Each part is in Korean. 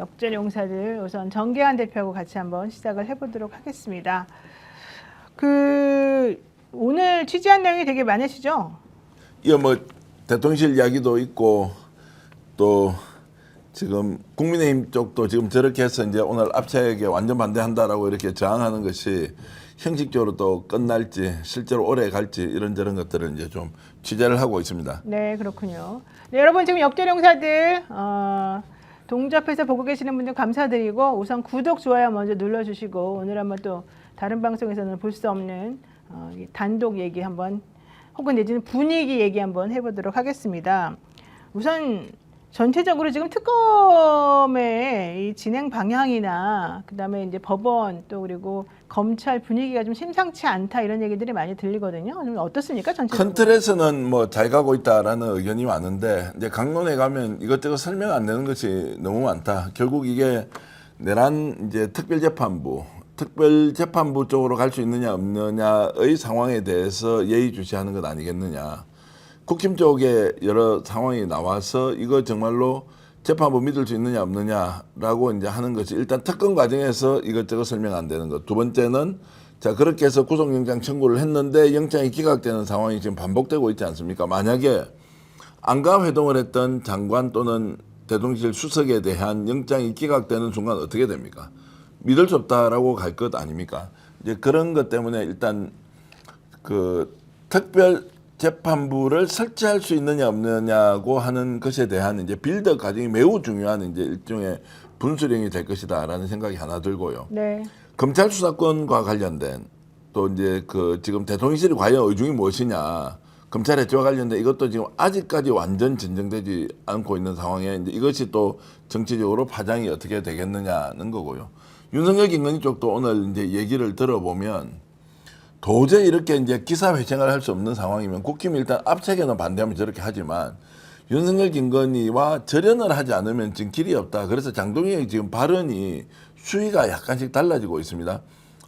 역전용사들 우선 정계한 대표하고 같이 한번 시작을 해보도록 하겠습니다. 오늘 취재한 내용이 되게 많으시죠? 이거 뭐 대통령실 이야기도 있고 또 지금 국민의힘 쪽도 지금 저렇게 해서 이제 오늘 압착에 완전 반대한다라고 이렇게 저항하는 것이 형식적으로 또 끝날지 실제로 오래 갈지 이런저런 것들을 이제 좀 취재를 하고 있습니다. 네, 그렇군요. 네, 여러분 지금 역전용사들 동접해서 보고 계시는 분들 감사드리고 우선 구독, 좋아요 먼저 눌러주시고 오늘 한번 또 다른 방송에서는 볼 수 없는 단독 얘기 한번 혹은 내지는 분위기 얘기 한번 해보도록 하겠습니다. 우선 전체적으로 지금 특검의 이 진행 방향이나 그다음에 이제 법원 또 그리고 검찰 분위기가 좀 심상치 않다 이런 얘기들이 많이 들리거든요. 좀 어떻습니까? 전체적으로? 큰 틀에서는 뭐 잘 가고 있다라는 의견이 많은데 이제 강론에 가면 이것저것 설명 안 되는 것이 너무 많다. 결국 이게 내란 이제 특별재판부 쪽으로 갈 수 있느냐 없느냐의 상황에 대해서 예의주시하는 것 아니겠느냐. 국힘 쪽에 여러 상황이 나와서 이거 정말로 재판부 믿을 수 있느냐 없느냐라고 이제 하는 것이 일단 특검 과정에서 이것저것 설명 안 되는 것. 두 번째는 자 그렇게 해서 구속영장 청구를 했는데 영장이 기각되는 상황이 지금 반복되고 있지 않습니까? 만약에 안가 회동을 했던 장관 또는 대통령실 수석에 대한 영장이 기각되는 순간 어떻게 됩니까? 믿을 수 없다라고 갈 것 아닙니까? 이제 그런 것 때문에 일단 그 특별 재판부를 설치할 수 있느냐 없느냐고 하는 것에 대한 이제 빌드 과정이 매우 중요한 이제 일종의 분수령이 될 것이다라는 생각이 하나 들고요. 네. 검찰 수사권과 관련된 또 이제 지금 대통령실이 과연 의중이 무엇이냐, 검찰 해체와 관련된 이것도 지금 아직까지 완전 진정되지 않고 있는 상황에 이제 이것이 또 정치적으로 파장이 어떻게 되겠느냐는 거고요. 윤석열 김건희 쪽도 오늘 이제 얘기를 들어보면. 도저히 이렇게 이제 기사회생을 할 수 없는 상황이면 국힘이 일단 압착에는 반대하면 저렇게 하지만 윤석열 김건희와 절연을 하지 않으면 지금 길이 없다. 그래서 장동영의 지금 발언이 수위가 약간씩 달라지고 있습니다.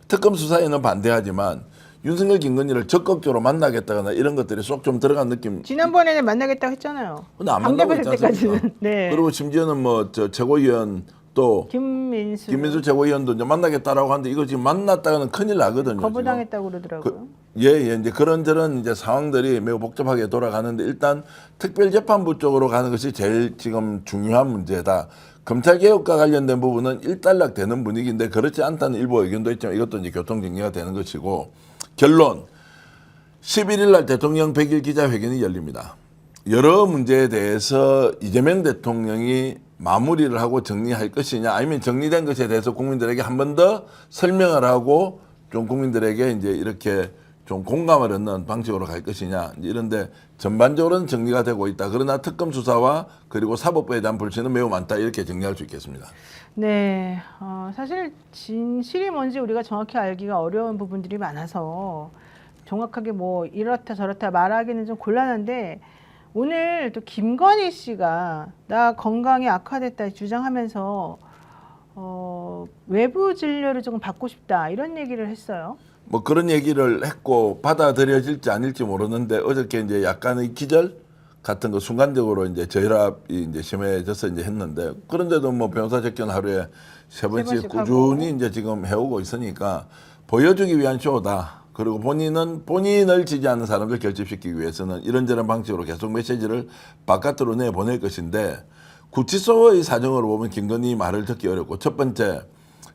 특검 수사에는 반대하지만 윤석열 김건희를 적극적으로 만나겠다거나 이런 것들이 쏙 좀 들어간 느낌. 지난번에는 만나겠다고 했잖아요. 근데 안 만나고 있지 않습니까? 네. 그리고 심지어는 뭐 최고위원 또 김민수 최고위원도 이제 만나겠다라고 하는데 이거 지금 만났다가는 큰일 나거든요. 거부당했다고 그러더라고요. 이제 그런저런 이제 상황들이 매우 복잡하게 돌아가는데 일단 특별재판부 쪽으로 가는 것이 제일 지금 중요한 문제다. 검찰개혁과 관련된 부분은 일단락 되는 분위기인데 그렇지 않다는 일부 의견도 있지만 이것도 이제 교통정리가 되는 것이고 결론 11일 날 대통령 100일 기자회견이 열립니다. 여러 문제에 대해서 이재명 대통령이 마무리를 하고 정리할 것이냐 아니면 정리된 것에 대해서 국민들에게 한 번 더 설명을 하고 좀 국민들에게 이제 이렇게 좀 공감을 얻는 방식으로 갈 것이냐 이런데 전반적으로는 정리가 되고 있다. 그러나 특검 수사와 그리고 사법부에 대한 불신은 매우 많다. 이렇게 정리할 수 있겠습니다. 네, 사실 진실이 뭔지 우리가 정확히 알기가 어려운 부분들이 많아서 정확하게 뭐 이렇다 저렇다 말하기는 좀 곤란한데 오늘 또 김건희 씨가 나 건강이 악화됐다 주장하면서 외부 진료를 조금 받고 싶다 이런 얘기를 했어요. 뭐 그런 얘기를 했고 받아들여질지 아닐지 모르는데 어저께 이제 약간의 기절 같은 거 순간적으로 이제 저혈압이 이제 심해져서 이제 했는데 그런데도 뭐 변호사 접견 하루에 세 번씩 꾸준히 하고. 이제 지금 해오고 있으니까 보여주기 위한 쇼다. 그리고 본인을 지지하는 사람들 결집시키기 위해서는 이런저런 방식으로 계속 메시지를 바깥으로 내보낼 것인데 구치소의 사정으로 보면 김건희 말을 듣기 어렵고 첫 번째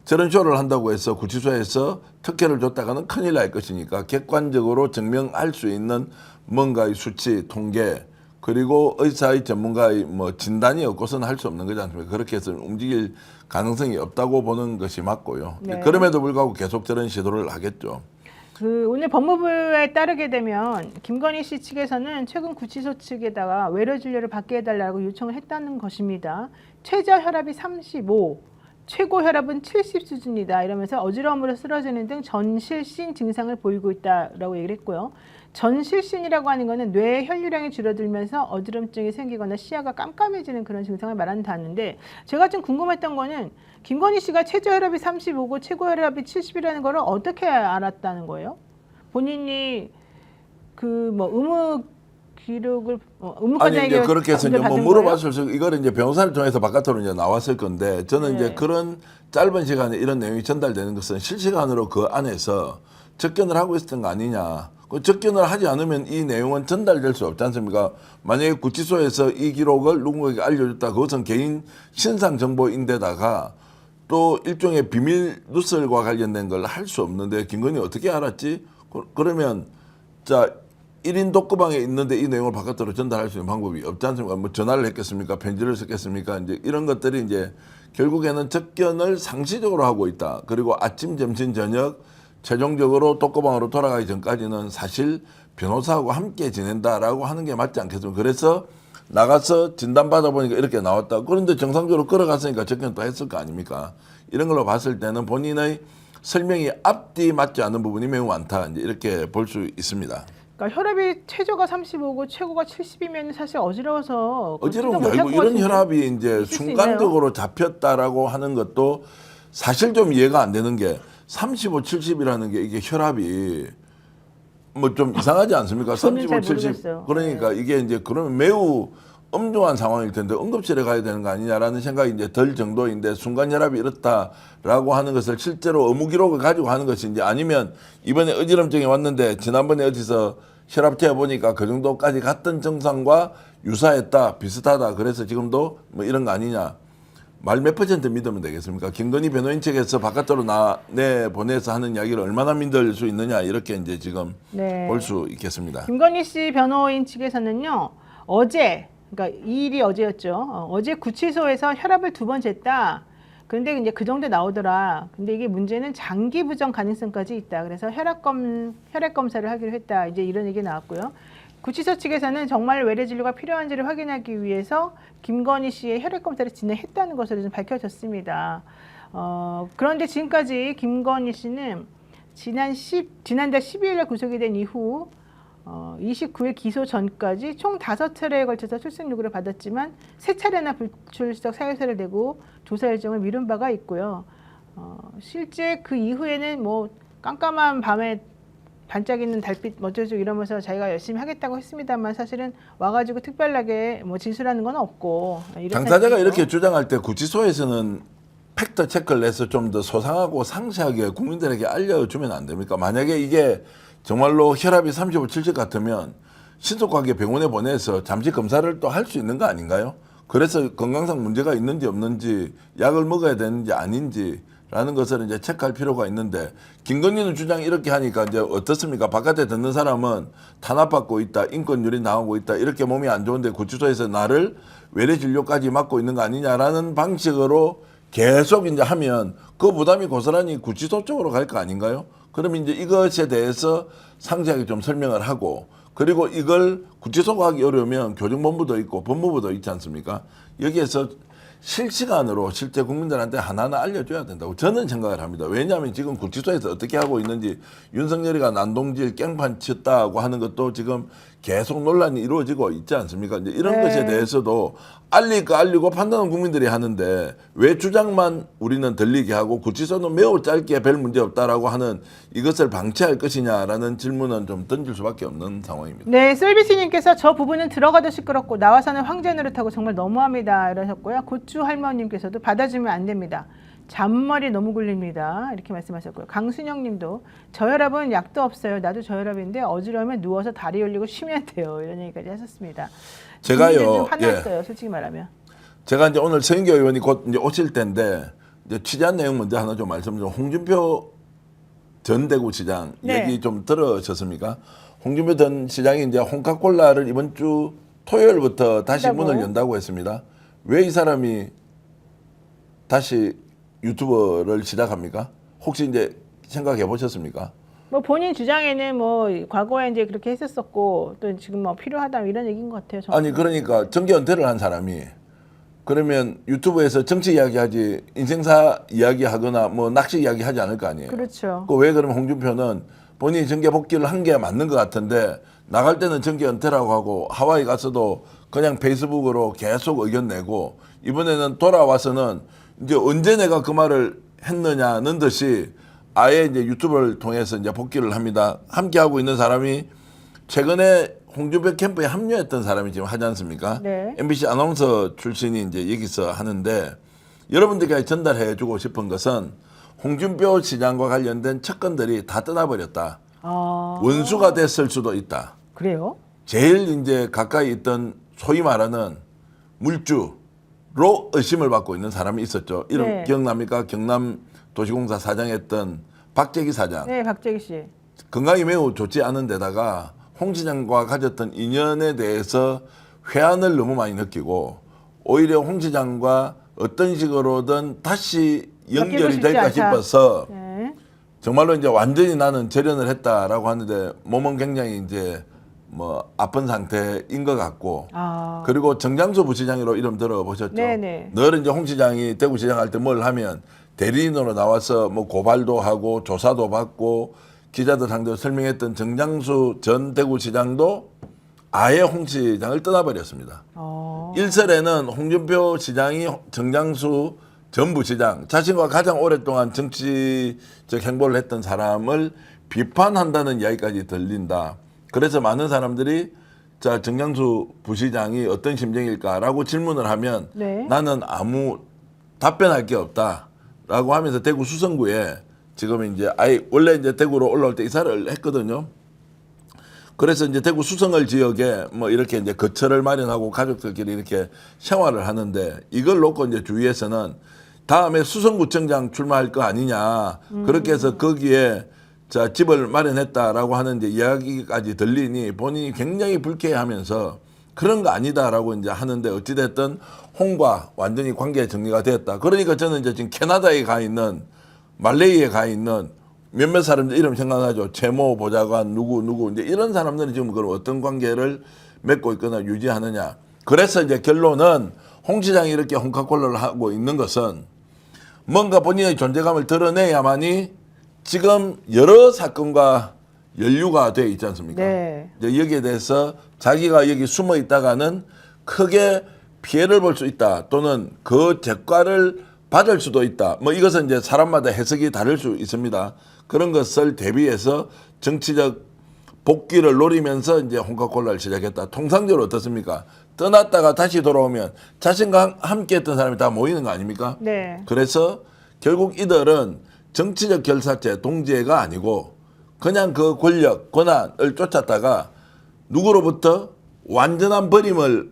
저런 쇼를 한다고 해서 구치소에서 특혜를 줬다가는 큰일 날 것이니까 객관적으로 증명할 수 있는 뭔가의 수치, 통계 그리고 의사의 전문가의 뭐 진단이 없고서는 할 수 없는 거지 않습니까? 그렇게 해서 움직일 가능성이 없다고 보는 것이 맞고요. 네. 그럼에도 불구하고 계속 저런 시도를 하겠죠. 오늘 법무부에 따르게 되면 김건희 씨 측에서는 최근 구치소 측에다가 외래 진료를 받게 해달라고 요청을 했다는 것입니다. 최저 혈압이 35, 최고 혈압은 70 수준이다 이러면서 어지러움으로 쓰러지는 등 전실신 증상을 보이고 있다라고 얘기를 했고요. 전실신이라고 하는 것은 뇌의 혈류량이 줄어들면서 어지럼증이 생기거나 시야가 깜깜해지는 그런 증상을 말한다는데 제가 좀 궁금했던 거는 김건희 씨가 최저 혈압이 35고 최고 혈압이 70이라는 거를 어떻게 알았다는 거예요? 본인이 그 뭐 기록을 아니 의무과장에게 이제 그렇게 해서 이제 뭐 받은 물어봤을 수 이거를 이제 변호사를 통해서 바깥으로 이제 나왔을 건데 저는 네. 이제 그런 짧은 시간에 이런 내용이 전달되는 것은 실시간으로 그 안에서 접견을 하고 있었던 거 아니냐. 그 접견을 하지 않으면 이 내용은 전달될 수 없지 않습니까? 만약에 구치소에서 이 기록을 누군가에게 알려줬다. 그것은 개인 신상 정보인데다가 또 일종의 비밀 누설과 관련된 걸 할 수 없는데 김건희 어떻게 알았지? 그러면 자 1인 독거방에 있는데 이 내용을 바깥으로 전달할 수 있는 방법이 없지 않습니까? 뭐 전화를 했겠습니까? 편지를 썼겠습니까? 이제 이런 것들이 이제 결국에는 접견을 상시적으로 하고 있다. 그리고 아침, 점심, 저녁 최종적으로 독거방으로 돌아가기 전까지는 사실 변호사하고 함께 지낸다라고 하는 게 맞지 않겠습니까? 그래서 나가서 진단받아 보니까 이렇게 나왔다. 그런데 정상적으로 걸어갔으니까 접견도 했을 거 아닙니까? 이런 걸로 봤을 때는 본인의 설명이 앞뒤 맞지 않는 부분이 매우 많다. 이제 이렇게 볼 수 있습니다. 그러니까 혈압이 최저가 35고 최고가 70이면 사실 어지러워서 어지러운 게 걷지도 아니고 못할 것 이런 같은데. 혈압이 이제 있을 수 순간적으로 잡혔다라고 하는 것도 사실 좀 이해가 안 되는 게 35, 70이라는 게 이게 혈압이 뭐 좀 이상하지 않습니까? 저는 잘 35, 70 모르겠어요. 그러니까 이게 이제 그러면 매우 엄중한 상황일 텐데 응급실에 가야 되는 거 아니냐라는 생각이 이제 들 정도인데 순간 혈압이 이렇다라고 하는 것을 실제로 의무 기록을 가지고 하는 것인지 아니면 이번에 어지럼증이 왔는데 지난번에 어디서 혈압 재어 보니까 그 정도까지 갔던 증상과 유사했다 비슷하다 그래서 지금도 뭐 이런 거 아니냐 말 몇 퍼센트 믿으면 되겠습니까? 김건희 변호인 측에서 바깥으로 내보내서 하는 이야기를 얼마나 믿을 수 있느냐 이렇게 이제 지금 네. 볼 수 있겠습니다. 김건희 씨 변호인 측에서는요. 어제 그러니까 이 일이 어제였죠. 어제 구치소에서 혈압을 2번 쟀다. 그런데 이제 그 정도 나오더라. 근데 이게 문제는 장기 부정 가능성까지 있다. 그래서 혈액 검사를 하기로 했다. 이제 이런 얘기 나왔고요. 구치소 측에서는 정말 외래 진료가 필요한지를 확인하기 위해서 김건희 씨의 혈액 검사를 진행했다는 것으로 좀 밝혀졌습니다. 그런데 지금까지 김건희 씨는 지난달 12일에 구속이 된 이후 29일 기소 전까지 총 5차례에 걸쳐서 출석 요구를 받았지만 3차례나 불출석 사유서를 내고 조사 일정을 미룬 바가 있고요. 실제 그 이후에는 뭐 깜깜한 밤에 반짝이는 달빛 어쩌죠 이러면서 자기가 열심히 하겠다고 했습니다만 사실은 와가지고 특별하게 뭐 진술하는 건 없고 당사자가 이렇게 주장할 때 구치소에서는 팩트 체크를 해서 좀 더 소상하고 상세하게 국민들에게 알려주면 안 됩니까? 만약에 이게 정말로 혈압이 35, 70 같으면 신속하게 병원에 보내서 잠시 검사를 또 할 수 있는 거 아닌가요? 그래서 건강상 문제가 있는지 없는지 약을 먹어야 되는지 아닌지라는 것을 이제 체크할 필요가 있는데 김건희는 주장이 이렇게 하니까 이제 어떻습니까? 바깥에 듣는 사람은 탄압받고 있다, 인권유린 당하고 있다, 이렇게 몸이 안 좋은데 구치소에서 나를 외래 진료까지 맡고 있는 거 아니냐라는 방식으로 계속 이제 하면 그 부담이 고스란히 구치소 쪽으로 갈 거 아닌가요? 그러면 이제 이것에 대해서 상세하게 좀 설명을 하고 그리고 이걸 구치소가 하기 어려우면 교정본부도 있고 법무부도 있지 않습니까? 여기에서 실시간으로 실제 국민들한테 하나하나 알려줘야 된다고 저는 생각을 합니다. 왜냐하면 지금 구치소에서 어떻게 하고 있는지 윤석열이가 난동질 깽판 쳤다고 하는 것도 지금 계속 논란이 이루어지고 있지 않습니까? 이제 이런 것에 대해서도 알리고 판단은 국민들이 하는데 왜 주장만 우리는 들리게 하고 구치소는 매우 짧게 별 문제 없다라고 하는 이것을 방치할 것이냐라는 질문은 좀 던질 수밖에 없는 상황입니다. 네, 솔비씨님께서 저 부분은 들어가도 시끄럽고 나와서는 황제 노릇하고 정말 너무합니다 이러셨고요. 고추 할머님께서도 받아주면 안 됩니다. 잔머리 너무 굴립니다. 이렇게 말씀하셨고요. 강순영님도 저혈압은 약도 없어요. 나도 저혈압인데 어지러우면 누워서 다리 올리고 쉬면 돼요. 이런 얘기까지 하셨습니다. 제가요, 좀 화났어요. 솔직히 말하면. 제가 이제 오늘 서인교 의원이 곧 이제 오실 텐데 이제 취재한 내용 먼저 하나 좀 말씀드리면 홍준표 전 대구시장 얘기 좀 들으셨습니까? 홍준표 전 시장이 이제 홍카콜라를 이번 주 토요일부터 다시 한다고? 문을 연다고 했습니다. 왜 이 사람이 다시 유튜버를 시작합니까? 혹시 이제 생각해 보셨습니까? 뭐 본인 주장에는 뭐 과거에 이제 그렇게 했었었고 또 지금 뭐 필요하다 이런 얘기인 것 같아요. 저는. 아니 그러니까 정계 은퇴를 한 사람이 그러면 유튜브에서 정치 이야기하지 인생사 이야기하거나 뭐 낚시 이야기하지 않을 거 아니에요. 그렇죠. 그 왜 그러면 홍준표는 본인이 정계 복귀를 한 게 맞는 것 같은데 나갈 때는 정계 은퇴라고 하고 하와이 가서도 그냥 페이스북으로 계속 의견 내고 이번에는 돌아와서는 이제 언제 내가 그 말을 했느냐는 듯이 아예 이제 유튜브를 통해서 이제 복귀를 합니다. 함께 하고 있는 사람이 최근에 홍준표 캠프에 합류했던 사람이 지금 하지 않습니까? 네. MBC 아나운서 출신이 이제 여기서 하는데 여러분들께 전달해주고 싶은 것은 홍준표 시장과 관련된 척건들이 다 떠나버렸다. 아, 원수가 됐을 수도 있다. 그래요? 제일 이제 가까이 있던 소위 말하는 물주로 의심을 받고 있는 사람이 있었죠. 이름 네. 기억납니까? 경남도시공사 사장했던 박재기 사장. 네, 박재기 씨. 건강이 매우 좋지 않은 데다가 홍 시장과 가졌던 인연에 대해서 회한을 너무 많이 느끼고 오히려 홍 시장과 어떤 식으로든 다시 연결이 바뀌고 싶지 될까 않다. 싶어서 네. 정말로 이제 완전히 나는 절연을 했다라고 하는데 몸은 굉장히 이제 뭐 아픈 상태인 것 같고 아, 그리고 정장수 부시장으로 이름 들어보셨죠? 네네. 늘 이제 홍 시장이 대구시장 할 때 뭘 하면 대리인으로 나와서 뭐 고발도 하고 조사도 받고 기자들 상대로 설명했던 정장수 전 대구시장도 아예 홍 시장을 떠나버렸습니다. 일설에는 홍준표 시장이 정장수 전 부시장 자신과 가장 오랫동안 정치적 행보를 했던 사람을 비판한다는 이야기까지 들린다. 그래서 많은 사람들이 자 정장수 부시장이 어떤 심정일까라고 질문을 하면 네. 나는 아무 답변할 게 없다라고 하면서 대구 수성구에 지금 이제 아예 원래 이제 대구로 올라올 때 이사를 했거든요. 그래서 이제 대구 수성을 지역에 뭐 이렇게 이제 거처를 마련하고 가족들끼리 이렇게 생활을 하는데 이걸 놓고 이제 주위에서는 다음에 수성구청장 출마할 거 아니냐 그렇게 해서 거기에 자 집을 마련했다라고 하는 이제 이야기까지 들리니 본인이 굉장히 불쾌해하면서 그런 거 아니다라고 이제 하는데 어찌됐든 홍과 완전히 관계 정리가 되었다. 그러니까 저는 이제 지금 캐나다에 가 있는 말레이에 가 있는 몇몇 사람들 이름 생각나죠. 채모 보좌관 누구 이제 이런 사람들은 지금 그런 어떤 관계를 맺고 있거나 유지하느냐. 그래서 이제 결론은 홍 시장이 이렇게 홍카콜라를 하고 있는 것은 뭔가 본인의 존재감을 드러내야만이 지금 여러 사건과 연루가 돼 있지 않습니까? 네. 이제 여기에 대해서 자기가 여기 숨어 있다가는 크게 피해를 볼 수 있다. 또는 그 대가를 받을 수도 있다. 뭐 이것은 이제 사람마다 해석이 다를 수 있습니다. 그런 것을 대비해서 정치적 복귀를 노리면서 이제 홍카콜라를 시작했다. 통상적으로 어떻습니까? 떠났다가 다시 돌아오면 자신과 함께 했던 사람이 다 모이는 거 아닙니까? 네. 그래서 결국 이들은 정치적 결사체, 동지애가 아니고 그냥 그 권력, 권한을 쫓았다가 누구로부터 완전한 버림을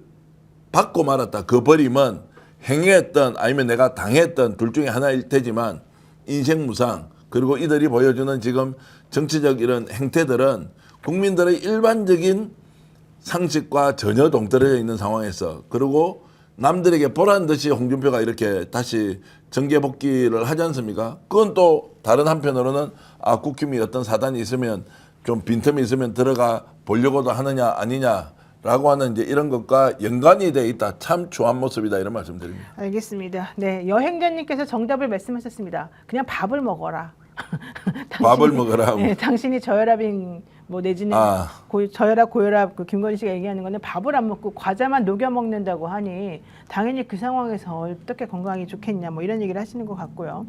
받고 말았다. 그 버림은 행했던 아니면 내가 당했던 둘 중에 하나일 테지만 인생무상 그리고 이들이 보여주는 지금 정치적 이런 행태들은 국민들의 일반적인 상식과 전혀 동떨어져 있는 상황에서 그리고 남들에게 보란 듯이 홍준표가 이렇게 다시 정계 복귀를 하지 않습니까? 그건 또 다른 한편으로는 아 국힘이 어떤 사단이 있으면 좀 빈틈이 있으면 들어가 보려고도 하느냐 아니냐라고 하는 이제 이런 것과 연관이 돼 있다. 참 추한 모습이다 이런 말씀드립니다. 알겠습니다. 네, 여행자님께서 정답을 말씀하셨습니다. 그냥 밥을 먹어라. 밥을 먹으라. 네, 당신이 저혈압인 뭐 내지는 아. 저혈압 고혈압 그 김건희 씨가 얘기하는 거는 밥을 안 먹고 과자만 녹여 먹는다고 하니 당연히 그 상황에서 어떻게 건강이 좋겠냐 뭐 이런 얘기를 하시는 것 같고요.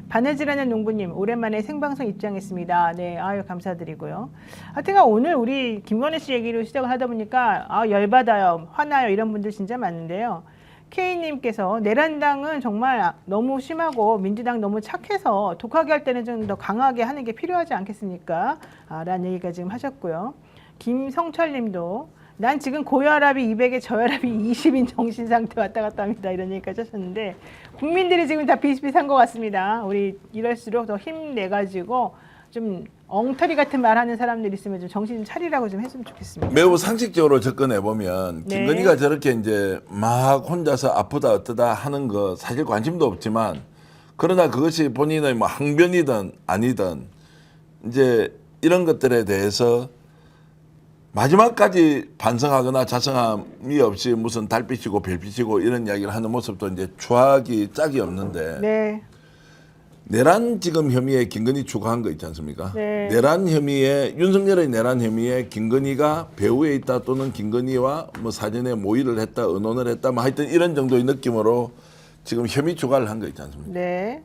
바느질하는 농부님 오랜만에 생방송 입장했습니다. 네, 아유 감사드리고요. 하여튼간 오늘 우리 김건희 씨 얘기로 시작을 하다 보니까 아 열받아요, 화나요 이런 분들 진짜 많은데요. K님께서 내란당은 정말 너무 심하고 민주당 너무 착해서 독하게 할 때는 좀 더 강하게 하는 게 필요하지 않겠습니까? 라는 얘기가 지금 하셨고요. 김성철님도 난 지금 고혈압이 200에 저혈압이 20인 정신 상태 왔다 갔다 합니다. 이런 얘기까지 하셨는데 국민들이 지금 다 비슷비슷한 것 같습니다. 우리 이럴수록 더 힘내가지고 좀 엉터리 같은 말하는 사람들 있으면 좀 정신 차리라고 좀 했으면 좋겠습니다. 매우 상식적으로 접근해 보면 네. 김건희가 저렇게 이제 막 혼자서 아프다 어떠다 하는 거 사실 관심도 없지만 그러나 그것이 본인의 뭐 항변이든 아니든 이제 이런 것들에 대해서 마지막까지 반성하거나 자성함이 없이 무슨 달빛이고 별빛이고 이런 이야기를 하는 모습도 이제 추하기 짝이 없는데 네. 내란 지금 혐의에 김건희 추가한 거 있지 않습니까? 네. 내란 혐의에 윤석열의 내란 혐의에 김건희가 배후에 있다 또는 김건희와 뭐 사전에 모의를 했다 의논을 했다 뭐 하여튼 이런 정도의 느낌으로 지금 혐의 추가를 한 거 있지 않습니까? 네.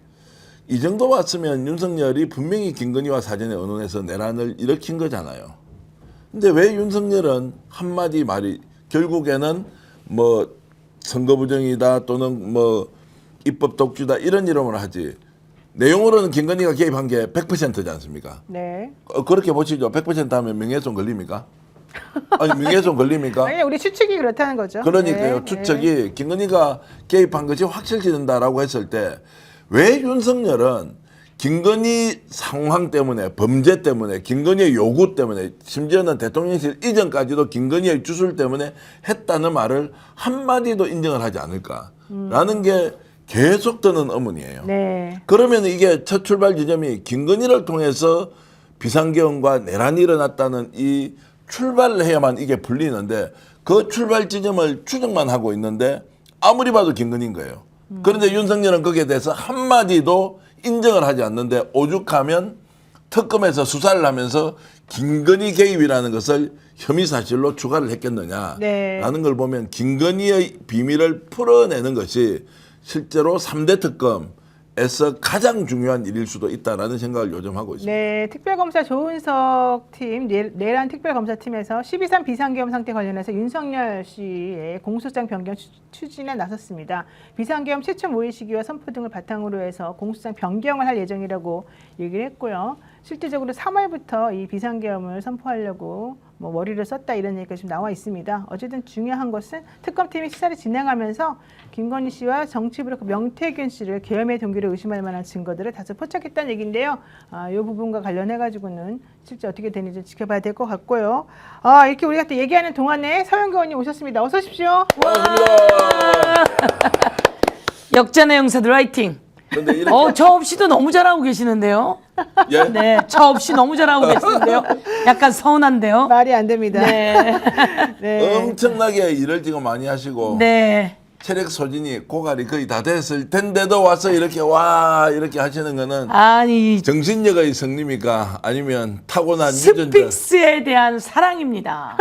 이 정도 왔으면 윤석열이 분명히 김건희와 사전에 의논해서 내란을 일으킨 거잖아요. 근데 왜 윤석열은 한마디 말이 결국에는 뭐 선거 부정이다 또는 뭐 입법 독주다 이런 이름을 하지 내용으로는 김건희가 개입한 게 100%지 않습니까? 네. 그렇게 보시죠. 100% 하면 명예훼손 걸립니까? 아니 명예훼손 걸립니까? 아니, 우리 추측이 그렇다는 거죠. 그러니까요. 네, 추측이 김건희가 개입한 것이 확실시된다라고 했을 때 왜 윤석열은 김건희 상황 때문에 범죄 때문에 김건희의 요구 때문에 심지어는 대통령실 이전까지도 김건희의 주술 때문에 했다는 말을 한마디도 인정을 하지 않을까라는 게 계속 드는 의문이에요. 네. 그러면 이게 첫 출발 지점이 김건희를 통해서 비상계엄과 내란이 일어났다는 이 출발을 해야만 이게 풀리는데 그 출발 지점을 추정만 하고 있는데 아무리 봐도 김건희인 거예요. 그런데 윤석열은 거기에 대해서 한마디도 인정을 하지 않는데 오죽하면 특검에서 수사를 하면서 김건희 개입이라는 것을 혐의 사실로 추가를 했겠느냐라는 네. 걸 보면 김건희의 비밀을 풀어내는 것이 실제로 3대 특검에서 가장 중요한 일일 수도 있다라는 생각을 요즘 하고 있습니다. 네, 특별검사 조은석 팀, 내란 특별검사팀에서 12.3 비상계엄 상태 관련해서 윤석열 씨의 공소장 변경 추진에 나섰습니다. 비상계엄 최초 모의 시기와 선포 등을 바탕으로 해서 공소장 변경을 할 예정이라고 얘기를 했고요. 실질적으로 3월부터 이 비상계엄을 선포하려고 뭐 머리를 썼다 이런 얘기가 지금 나와 있습니다. 어쨌든 중요한 것은 특검팀이 수사를 진행하면서 김건희 씨와 정치부력 명태균 씨를 계엄의 동기로 의심할 만한 증거들을 다수 포착했다는 얘기인데요. 이 부분과 관련해가지고는 실제 어떻게 되는지 지켜봐야 될 것 같고요. 이렇게 우리가 또 얘기하는 동안에 서영교 의원님 오셨습니다. 어서 오십시오. 역전의 용사들 화이팅. 근데 이렇게 저 없이도 너무 잘하고 계시는데요. 예? 네, 저 없이 너무 잘하고 계시는데요. 약간 서운한데요. 말이 안 됩니다. 네, 네. 엄청나게 일을 지금 많이 하시고 네. 체력 소진이 고갈이 거의 다 됐을 텐데도 와서 이렇게 와 이렇게 하시는 거는 아니 정신력의 승리입니까? 아니면 타고난 유전자? 스픽스에 대한 사랑입니다.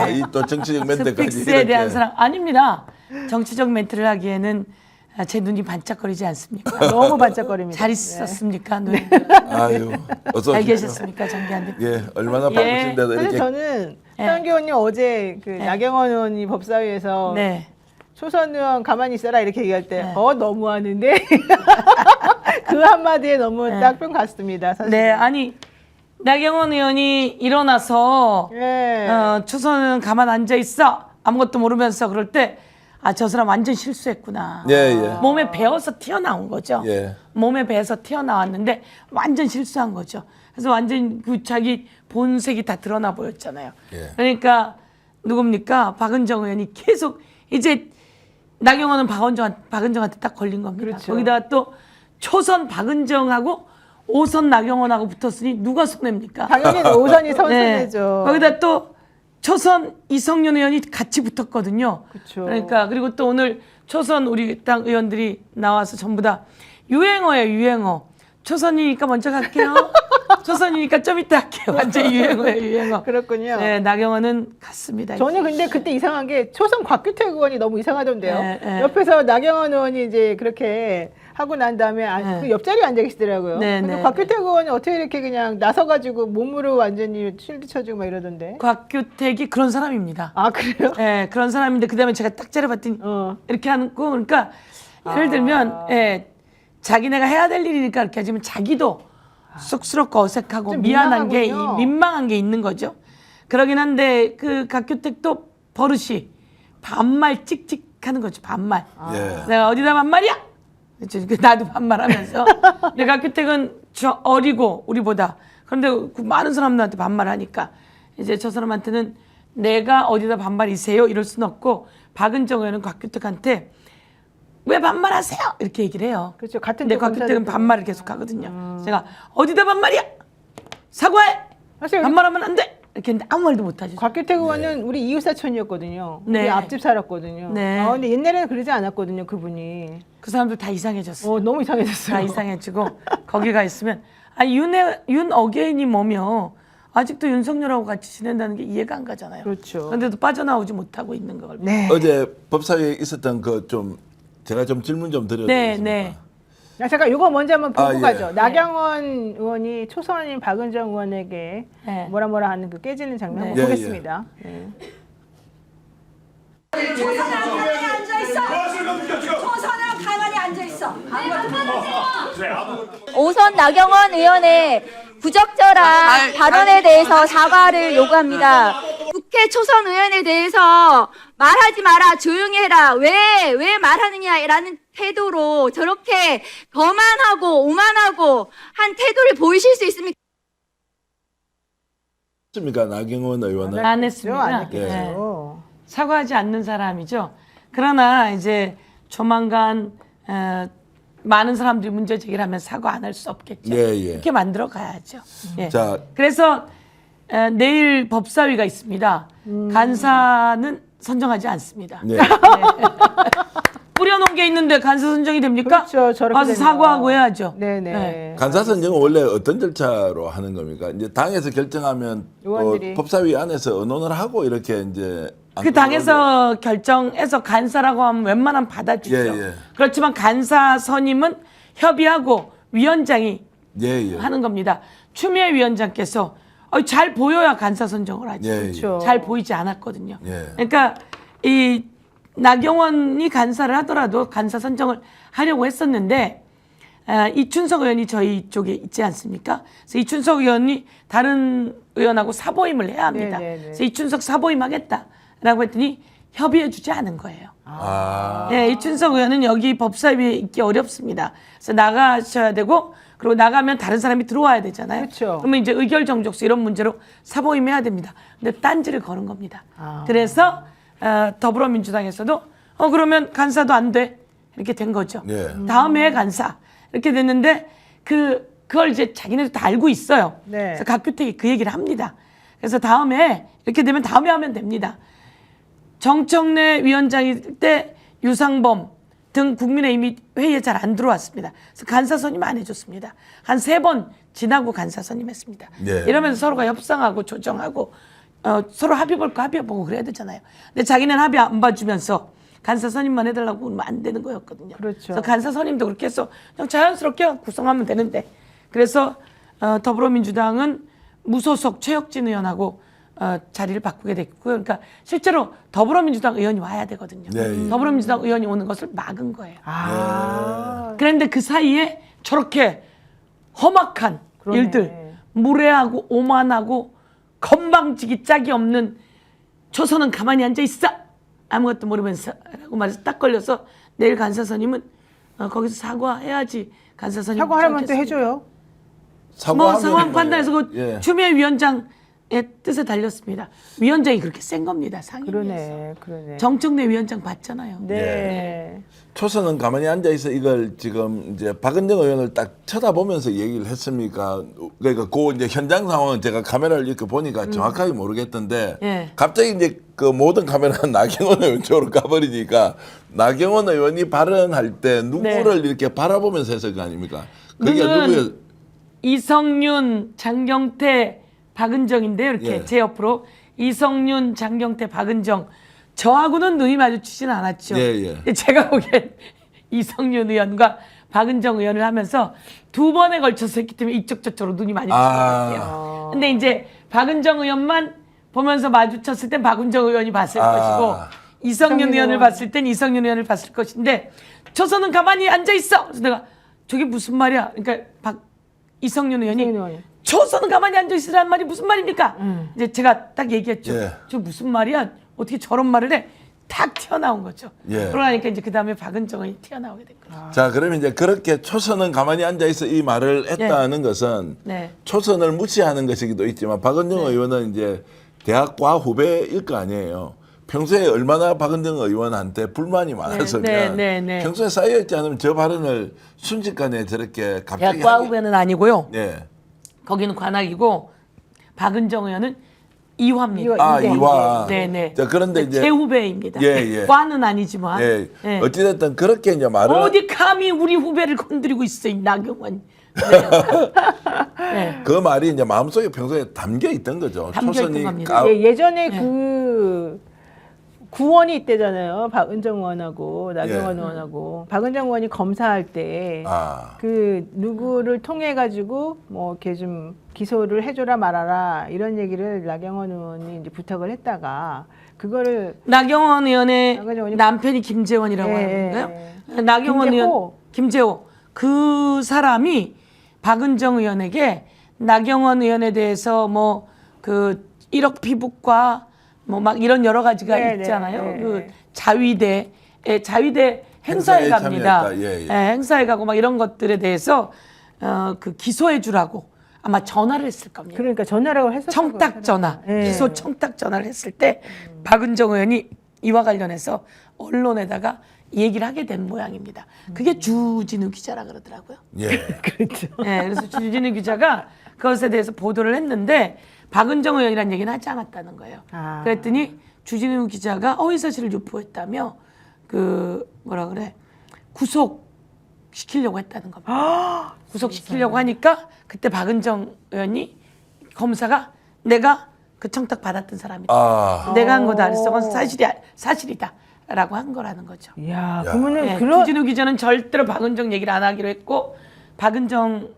이 또 정치적 멘트까지 스픽스에 이렇게. 대한 사랑 아닙니다. 정치적 멘트를 하기에는 제 눈이 반짝거리지 않습니까? 너무 반짝거립니다. 잘 있었습니까, 눈? 아유, 어서 잘 오십시오. 계셨습니까, 정기한 대표? 예, 얼마나 바쁘신데도 사실 이렇게 저는 네. 서영교 의원님 어제 그 나경원 의원이 법사위에서 네. 초선 의원 가만히 있어라 이렇게 얘기할 때 네. 너무하는데 그 한마디에 너무 딱뿅 갔습니다. 사실. 네, 아니 나경원 의원이 일어나서 네. 초선은 가만 앉아 있어 아무것도 모르면서 그럴 때 저 사람 완전 실수했구나. 예, 예. 몸에 배어서 튀어나온 거죠. 예. 몸에 배어서 튀어나왔는데 완전 실수한 거죠. 그래서 완전 그 자기 본색이 다 드러나 보였잖아요. 예. 그러니까 누굽니까? 박은정 의원이 계속 이제 나경원은 박은정한테 딱 걸린 겁니다. 그렇죠. 거기다가 또 초선 박은정하고 5선 나경원하고 붙었으니 누가 손해입니까? 당연히 오선이 선선해죠. 거기다 또 초선 이성윤 의원이 같이 붙었거든요. 그쵸. 그러니까 그리고 또 오늘 초선 우리 당 의원들이 나와서 전부 다 유행어예요, 유행어. 초선이니까 먼저 갈게요. 초선이니까 좀 이따 할게요. 완전 유행어예요, 유행어. 그렇군요. 네, 나경원은 갔습니다. 저는 근데 그때 이상한 게 초선 곽규택 의원이 너무 이상하던데요. 네, 네. 옆에서 나경원 의원이 이제 그렇게 하고 난 다음에 네. 그 옆자리에 앉아 계시더라고요. 네, 근데 네, 곽규택 의원이 어떻게 이렇게 그냥 나서가지고 몸으로 완전히 쉴드 쳐주고 막 이러던데. 곽규택이 그런 사람입니다. 아 그래요? 네, 그런 사람인데 그다음에 제가 딱 째려봤더니 이렇게 하는 거 그러니까 예를 들면 자기네가 해야 될 일이니까 이렇게 하지만 자기도 쑥스럽고 어색하고 좀 미안한 게 민망하군요. 민망한 게 있는 거죠. 그러긴 한데 그 곽규택도 버릇이 반말 찍찍하는 거죠. 반말. 예. 내가 어디다 반말이야? 나도 반말하면서. 근데 곽규택은 저 어리고 우리보다 그런데 그 많은 사람들한테 반말하니까 이제 저 사람한테는 내가 어디다 반말이세요? 이럴 수는 없고 박은정 의원은 곽규택한테 왜 반말하세요? 이렇게 얘기를 해요. 그렇죠. 같은 근데 쪽 곽규택은 검사들도. 반말을 계속 하거든요. 제가 어디다 반말이야? 사과해. 사실 반말하면 안 돼. 이렇게 했는데 아무 말도 못하죠. 곽규택 의원은 우리 이웃사촌이었거든요. 우리 네. 앞집 살았거든요. 네. 근데 옛날에는 그러지 않았거든요, 그분이. 그 사람들 다 이상해졌어. 너무 이상해졌어요. 다 이상해지고 거기 가 있으면 윤어게인이 뭐며 아직도 윤석열하고 같이 지낸다는 게 이해가 안 가잖아요. 그렇죠. 그런데도 빠져나오지 못하고 있는 걸. 네. 어제 법사위에 있었던 그 좀 제가 좀 질문 좀 드려도 네, 되겠습니까? 네. 잠깐 이거 먼저 한번 보고 아, 예. 가죠. 나경원 의원이 초선인 박은정 의원에게 네. 뭐라 하는 그 깨지는 장면 한번 예, 보겠습니다. 네. 가만히 앉아 있어. 초선은 가만히 앉아 있어. 오선 나경원 의원의 부적절한 발언에 대해서 사과를 요구합니다. 국회 초선 의원에 대해서 말하지 마라, 조용히 해라, 왜 말하느냐라는 태도로 저렇게 거만하고 오만하고 한 태도를 보이실 수 있습니까? 했습니까 나경원 의원은? 안 했습니다. 안 했겠죠. 네. 사과하지 않는 사람이죠. 그러나 이제 조만간 많은 사람들이 문제 제기를 하면 사과 안 할 수 없겠죠. 예, 예. 이렇게 만들어 가야죠. 예. 자, 그래서 내일 법사위가 있습니다. 간사는 선정하지 않습니다. 네. 뿌려놓은 게 있는데 간사 선정이 됩니까? 그렇죠. 저렇게 와서 되면. 사과하고 해야죠. 네네. 네. 간사 선정은 원래 어떤 절차로 하는 겁니까? 이제 당에서 결정하면 의원들이. 법사위 안에서 의논을 하고 이렇게 이제 그 당에서 결정해서 간사라고 하면 웬만하면 받아주죠. 예, 예. 그렇지만 간사 선임은 협의하고 위원장이 예, 예. 하는 겁니다. 추미애 위원장께서 잘 보여야 간사 선정을 하지. 예, 예. 그렇죠. 잘 보이지 않았거든요. 예. 그러니까 이 나경원이 간사를 하더라도 간사 선정을 하려고 했었는데 이춘석 의원이 저희 쪽에 있지 않습니까? 그래서 이춘석 의원이 다른 의원하고 사보임을 해야 합니다. 네네네. 그래서 이춘석 사보임 하겠다라고 했더니 협의해주지 않은 거예요. 아. 네, 이춘석 의원은 여기 법사위에 있기 어렵습니다. 그래서 나가셔야 되고 그리고 나가면 다른 사람이 들어와야 되잖아요. 그렇죠. 그러면 이제 의결 정족수 이런 문제로 사보임해야 됩니다. 근데 딴지를 거는 겁니다. 아. 그래서 더불어민주당에서도 그러면 간사도 안 돼. 이렇게 된 거죠. 예. 다음 해에 간사. 이렇게 됐는데 그걸 이제 자기네도 다 알고 있어요. 네. 그래서 각규택이 그 얘기를 합니다. 그래서 다음에 이렇게 되면 다음에 하면 됩니다. 정청래 위원장이 때 유상범 등 국민의힘이 회의에 잘 안 들어왔습니다. 그래서 간사 선임 안 해줬습니다. 한 3번 지나고 간사 선임했습니다. 예. 이러면서 서로가 협상하고 조정하고 서로 합의 볼 거 합의 보고 그래야 되잖아요. 근데 자기는 합의 안 봐주면서 간사 선임만 해달라고 하면 안 되는 거였거든요. 그렇죠. 그래서 간사 선임도 그렇게 해서 그냥 자연스럽게 구성하면 되는데 그래서 더불어민주당은 무소속 최혁진 의원하고 자리를 바꾸게 됐고요. 그러니까 실제로 더불어민주당 의원이 와야 되거든요. 네, 예. 더불어민주당 의원이 오는 것을 막은 거예요. 아. 그런데 그 사이에 저렇게 험악한 그러네. 일들, 무례하고 오만하고 건방지기 짝이 없는 초선은 가만히 앉아 있어 아무것도 모르면서라고 말해서 딱 걸려서 내일 간사 선임은 거기서 사과해야지 간사 선임 사과하려면 또 해줘요. 뭐 사과하면 상황 판단에서 그 예. 추미애 위원장의 뜻에 달렸습니다. 위원장이 그렇게 센 겁니다. 상임위에서. 그러네. 정청래 위원장 봤잖아요. 네. 초선은 가만히 앉아 있어 이걸 지금 이제 박은정 의원을 딱 쳐다보면서 얘기를 했습니까? 그러니까 그 이제 현장 상황은 제가 카메라를 이렇게 보니까 정확하게 모르겠던데 예. 갑자기 이제 그 모든 카메라가 나경원 의원 쪽으로 가버리니까 나경원 의원이 발언할 때 누구를 이렇게 바라보면서 했을 거 아닙니까? 그게 눈은 누구예요? 이성윤, 장경태, 박은정인데요. 이렇게 예. 제 옆으로 이성윤, 장경태, 박은정 저하고는 눈이 마주치지는 않았죠. 예, 예. 제가 보기엔 이성윤 의원과 박은정 의원을 하면서 2번에 걸쳐서 했기 때문에 이쪽 저쪽으로 눈이 마주친 것 같아요. 근데 이제 박은정 의원만 보면서 마주쳤을 땐 박은정 의원이 봤을 것이고 이성윤 의원을 봤을 땐 이성윤 의원을 봤을 것인데 초선은 가만히 앉아 있어. 그래서 내가 저게 무슨 말이야? 그러니까 이성윤 의원이 이성윤 의원이. 초선은 가만히 앉아 있으라는 말이 무슨 말입니까? 이제 제가 딱 얘기했죠. 예. 저 무슨 말이야? 어떻게 저런 말을 해? 탁 튀어나온 거죠. 예. 그러니까 이제 그 다음에 박은정 의원이 튀어나오게 된 거죠. 자, 그러면 이제 그렇게 초선은 가만히 앉아 있어 이 말을 했다는 것은 네. 초선을 무시하는 것이기도 있지만 박은정 의원은 이제 대학과 후배일 거 아니에요. 평소에 얼마나 박은정 의원한테 불만이 많았으면 네. 평소에 쌓여있지 않으면 저 발언을 순식간에 저렇게 갑자기 대학과 하게- 후배는 아니고요. 네. 거기는 관악이고 박은정 의원은 이화입니다. 아, 이화. 네네. 자, 그런데 이제 제 후배입니다. 예, 예. 과는 아니지만. 예. 네. 어찌됐든 그렇게 이제 말을 어디 감히 우리 후배를 건드리고 있어 이 나경원. 네. 그 말이 이제 마음속에 평소에 담겨 있던 거죠. 담겨 있던 초선이 겁니다. 예전에 네. 그 구원이 있대잖아요. 박은정 의원하고 나경원 예. 의원하고 박은정 의원이 검사할 때 아. 그 누구를 통해 가지고 뭐 이렇게 좀 기소를 해줘라 말아라 이런 얘기를 나경원 의원이 이제 부탁을 했다가 그거를 나경원 의원의 나경원 의원이- 남편이 김재원이라고 예, 하는 건가요? 예. 나경원 김재호. 의원 김재호 그 사람이 박은정 의원에게 나경원 의원에 대해서 뭐 그 1억 피부과 뭐 막 이런 여러 가지가 네, 있잖아요. 네, 네. 그 자위대 행사에 행사에 갑니다. 참여했다. 예, 예. 행사에 가고 막 이런 것들에 대해서 그 기소해 주라고 아마 전화를 했을 겁니다. 그러니까 전화라고 했었던 청탁 전화, 예. 기소 청탁 전화를 했을 때 박은정 의원이 이와 관련해서 언론에다가 얘기를 하게 된 모양입니다. 그게 주진우 기자라 그러더라고요. 예. 그렇죠. 예, 그래서 주진우 기자가 그것에 대해서 보도를 했는데 박은정 의원이란 얘기는 하지 않았다는 거예요. 아. 그랬더니 주진우 기자가 허위사실을 유포했다며 그 뭐라 그래 구속시키려고 했다는 겁니다. 구속시키려고 하니까 그때 박은정 의원이 검사가 내가 그 청탁 받았던 사람이다. 아. 내가 한 거다. 그래서 그건 사실이다라고 한 거라는 거죠. 이야, 야. 그러면은 예, 그런 주진우 기자는 절대로 박은정 얘기를 안 하기로 했고 박은정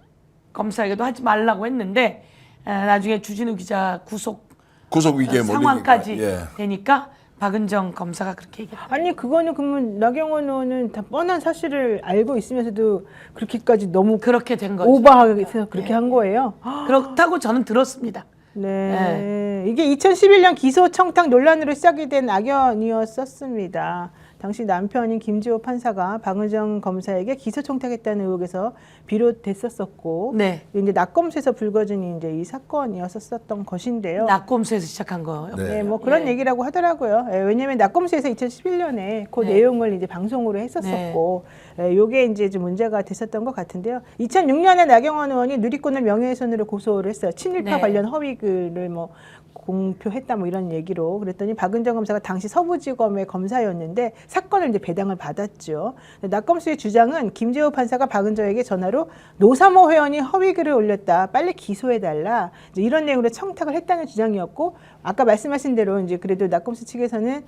검사에게도 하지 말라고 했는데 나중에 주진우 기자 구속 구속 위기에 몰리니까. 상황까지 예. 되니까 박은정 검사가 그렇게 얘기했다. 아니 그거는 그러면 나경원 의원은 다 뻔한 사실을 알고 있으면서도 그렇게까지 너무 그렇게 된 거죠. 오버하게 해서 그렇게 한 거예요. 그렇다고 저는 들었습니다. 네. 이게 2011년 기소 청탁 논란으로 시작이 된 악연이었었습니다. 당시 남편인 김지호 판사가 박은정 검사에게 기소 청탁했다는 의혹에서 비롯됐었었고, 네. 이제 낙검수에서 불거진 이제 이 사건이었었던 것인데요. 낙검수에서 시작한 거예요. 네. 네, 뭐 그런 예. 얘기라고 하더라고요. 예, 왜냐하면 낙검수에서 2011년에 그 네. 내용을 이제 방송으로 했었었고, 요게 이제 좀 문제가 됐었던 것 같은데요. 2006년에 나경원 의원이 누리꾼을 명예훼손으로 고소를 했어요. 친일파 네. 관련 관련 허위 글을 뭐 공표했다 뭐 이런 얘기로. 그랬더니 박은정 검사가 당시 서부지검의 검사였는데 사건을 이제 배당을 받았죠. 낙검수의 주장은 김재호 판사가 박은정에게 전화로 노사모 회원이 허위 글을 올렸다. 빨리 기소해달라. 이제 이런 내용으로 청탁을 했다는 주장이었고, 아까 말씀하신 대로 이제 그래도 낙검수 측에서는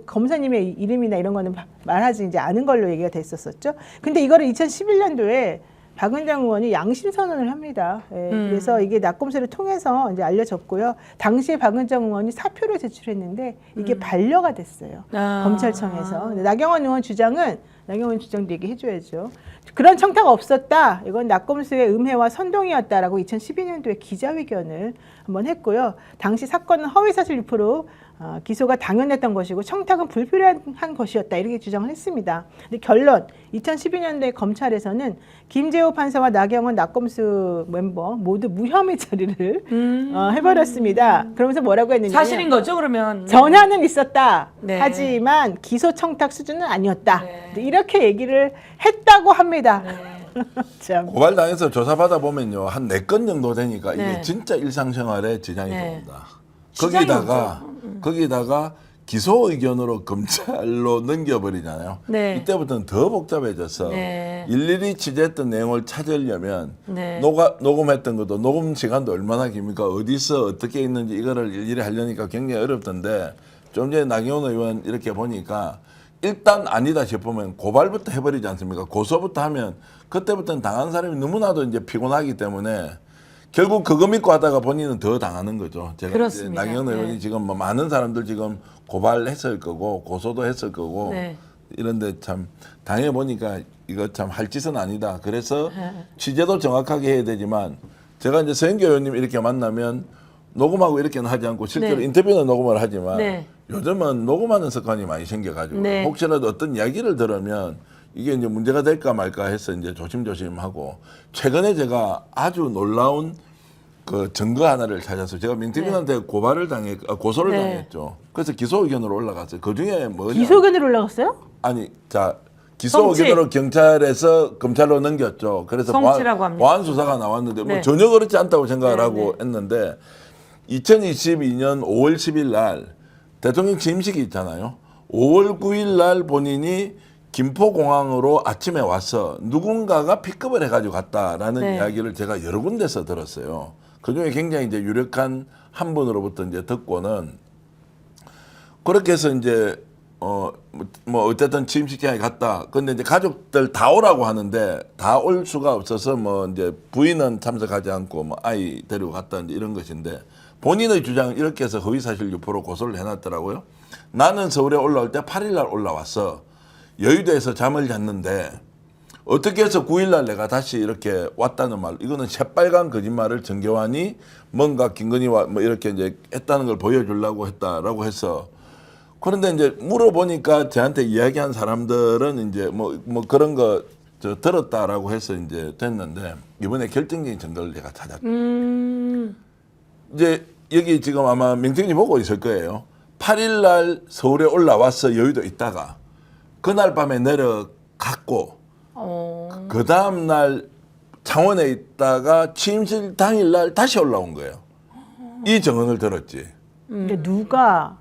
검사님의 이름이나 이런 거는 말하지 이제 않은 걸로 얘기가 됐었었죠. 근데 이거를 2011년도에 박은정 의원이 양심 선언을 합니다. 예, 그래서 이게 낙검수를 통해서 이제 알려졌고요. 당시에 박은정 의원이 사표를 제출했는데 이게 반려가 됐어요. 검찰청에서. 근데 나경원 의원 주장은 나경원 주장도 얘기해줘야죠. 그런 청탁 없었다. 이건 낙검수의 음해와 선동이었다라고 2012년도에 기자회견을 한번 했고요. 당시 사건은 허위사실 유포로 기소가 당연했던 것이고 청탁은 불필요한 것이었다 이렇게 주장을 했습니다. 근데 결론 2012년도에 검찰에서는 김재호 판사와 나경원 낙검수 멤버 모두 무혐의 처리를 해버렸습니다. 그러면서 뭐라고 했느냐? 사실인 거죠, 그러면? 전화는 있었다. 네. 하지만 기소 청탁 수준은 아니었다. 네. 이렇게 얘기를 했다고 합니다. 참. 고발당해서 조사받아 보면요 한 4건 정도 되니까 이게 네. 진짜 일상생활에 지장이 네. 됩니다. 지장이 거기다가 기소 의견으로 검찰로 넘겨버리잖아요. 네. 이때부터는 더 복잡해져서 네. 일일이 취재했던 내용을 찾으려면 네. 녹음했던 것도 녹음 시간도 얼마나 깁니까? 어디서 어떻게 있는지 이거를 일일이 하려니까 굉장히 어렵던데 좀 전에 나경원 의원 이렇게 보니까 일단 아니다 싶으면 고발부터 해버리지 않습니까? 고소부터 하면 그때부터는 당한 사람이 너무나도 이제 피곤하기 때문에 결국 그거 믿고 하다가 본인은 더 당하는 거죠. 제가 그렇습니다. 나경원 의원이 네. 지금 뭐 많은 사람들 지금 고발했을 거고 고소도 했을 거고 네. 이런데 참 당해 보니까 이거 참 할 짓은 아니다. 그래서 취재도 정확하게 해야 되지만 제가 이제 서영교 의원님 이렇게 만나면 녹음하고 이렇게는 하지 않고 실제로 네. 인터뷰는 녹음을 하지만 네. 요즘은 녹음하는 습관이 많이 생겨가지고 네. 혹시라도 어떤 이야기를 들으면 이게 이제 문제가 될까 말까 해서 이제 조심조심하고 최근에 제가 아주 놀라운 그 증거 하나를 찾아서 제가 민태균한테 고소를 네. 당했죠. 그래서 기소 의견으로 올라갔어요. 그 중에 뭐냐? 기소견으로 올라갔어요? 아니, 자 기소 성취. 의견으로 경찰에서 검찰로 넘겼죠. 그래서 성취라고 합니다. 보안 수사가 나왔는데 뭐 네. 전혀 그렇지 않다고 생각을 네, 하고 했는데 2022년 5월 10일 날 대통령 취임식이 있잖아요. 5월 9일 날 본인이 김포공항으로 아침에 와서 누군가가 픽업을 해가지고 갔다라는 네. 이야기를 제가 여러 군데서 들었어요. 그 중에 굉장히 이제 유력한 한 분으로부터 이제 듣고는 그렇게 해서 이제 뭐 어쨌든 취임식장에 갔다. 근데 이제 가족들 다 오라고 하는데 다 올 수가 없어서 뭐 이제 부인은 참석하지 않고 뭐 아이 데리고 갔다 이제 이런 것인데 본인의 주장은 이렇게 해서 허위사실 유포로 고소를 해놨더라고요. 나는 서울에 올라올 때 8일날 올라왔어. 여의도에서 잠을 잤는데 어떻게 해서 9일날 내가 다시 이렇게 왔다는 말, 이거는 새빨간 거짓말을 정교환이 뭔가 김건희와 뭐 이렇게 이제 했다는 걸 보여주려고 했다라고 해서. 그런데 이제 물어보니까 저한테 이야기한 사람들은 이제 뭐 그런 거 저 들었다라고 해서 이제 됐는데 이번에 결정적인 증거를 제가 찾았죠. 이제 여기 지금 아마 명태균이 보고 있을 거예요. 8일날 서울에 올라와서 여의도 있다가 그날 밤에 내려갔고 그 다음날 창원에 있다가 취임식 당일날 다시 올라온 거예요. 이 증언을 들었지. 근데 누가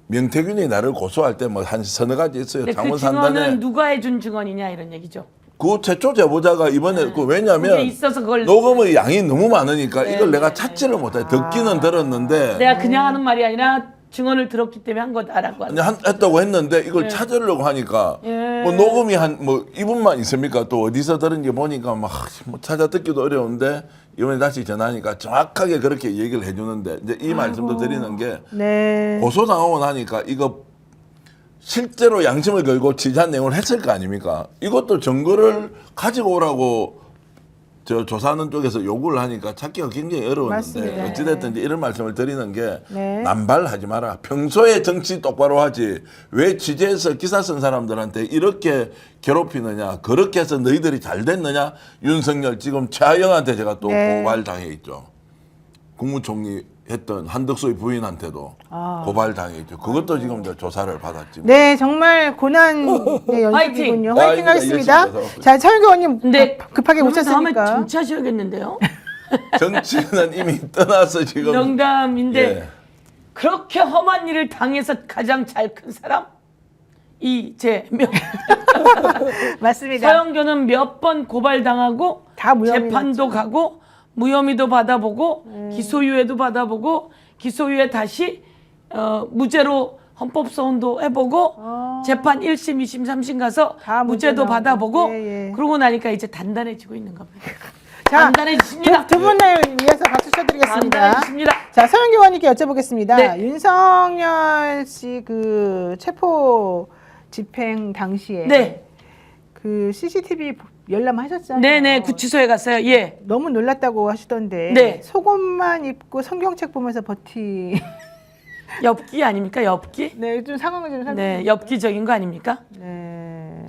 명태균이 나를 고소할 때 뭐 한 서너 가지 있어요. 근데 창원 그 증언은 산단에. 누가 해준 증언이냐 이런 얘기죠. 그 최초 제보자가 이번에 그 왜냐면 그게 있어서 그걸 녹음의 양이 너무 많으니까 네, 이걸 내가 네, 찾지를 못해. 듣기는 들었는데 내가 그냥 하는 말이 아니라 증언을 들었기 때문에 한 거다라고 하는. 했다고 했는데 이걸 찾으려고 하니까 뭐 녹음이 한 뭐 2분만 있습니까? 또 어디서 들은지 보니까 막 뭐 찾아 듣기도 어려운데 이번에 다시 전화하니까 정확하게 그렇게 얘기를 해주는데 이제 이 말씀도 드리는 게 네. 고소당하고 나니까 이거 실제로 양심을 걸고 취재한 내용을 했을 거 아닙니까? 이것도 증거를 가지고 오라고 저 조사하는 쪽에서 요구를 하니까 찾기가 굉장히 어려웠는데 맞습니다. 어찌됐든 이제 이런 말씀을 드리는 게 네. 남발하지 마라. 평소에 정치 똑바로 하지 왜 취재해서 기사 쓴 사람들한테 이렇게 괴롭히느냐. 그렇게 해서 너희들이 잘 됐느냐. 윤석열 지금 최하영한테 제가 또 네. 고발당해 있죠. 국무총리 했던 한덕수의 부인한테도 고발당해 있죠. 그것도 지금 저 조사를 받았지. 네, 정말 고난 네, 연습이군요. 화이팅! 화이팅 하겠습니다. 아, 이거 열심히 자, 차윤규 의원님 근데 급하게 그러면 다음에 오셨으니까. 정치하셔야겠는데요. 정치는 이미 떠나서 지금 농담인데 예. 그렇게 험한 일을 당해서 가장 잘 큰 사람 이재명. 맞습니다. 서영교는 몇 번 고발당하고 다 무혐의 재판도 가고 무혐의도 받아보고 기소유예도 받아보고 기소유예 다시 무죄로 헌법소원도 해보고 재판 1심, 2심, 3심 가서 다 무죄 무죄도 나오고. 받아보고 예, 예. 그러고 나니까 이제 단단해지고 있는 겁니다. 자, 단단해지십니다. 두 분을 위해서 박수 쳐드리겠습니다. 단단해지십니다. 자, 서영규 의원님께 여쭤보겠습니다. 네. 윤석열 씨 그 체포 집행 당시에 네. 그 CCTV 열람하셨잖아요. 네네 구치소에 갔어요. 예. 너무 놀랐다고 하시던데 네. 속옷만 입고 성경책 보면서 엽기 아닙니까? 엽기? 네, 좀 상황을 좀 설명해 네, 주세요. 엽기적인 거 아닙니까? 네.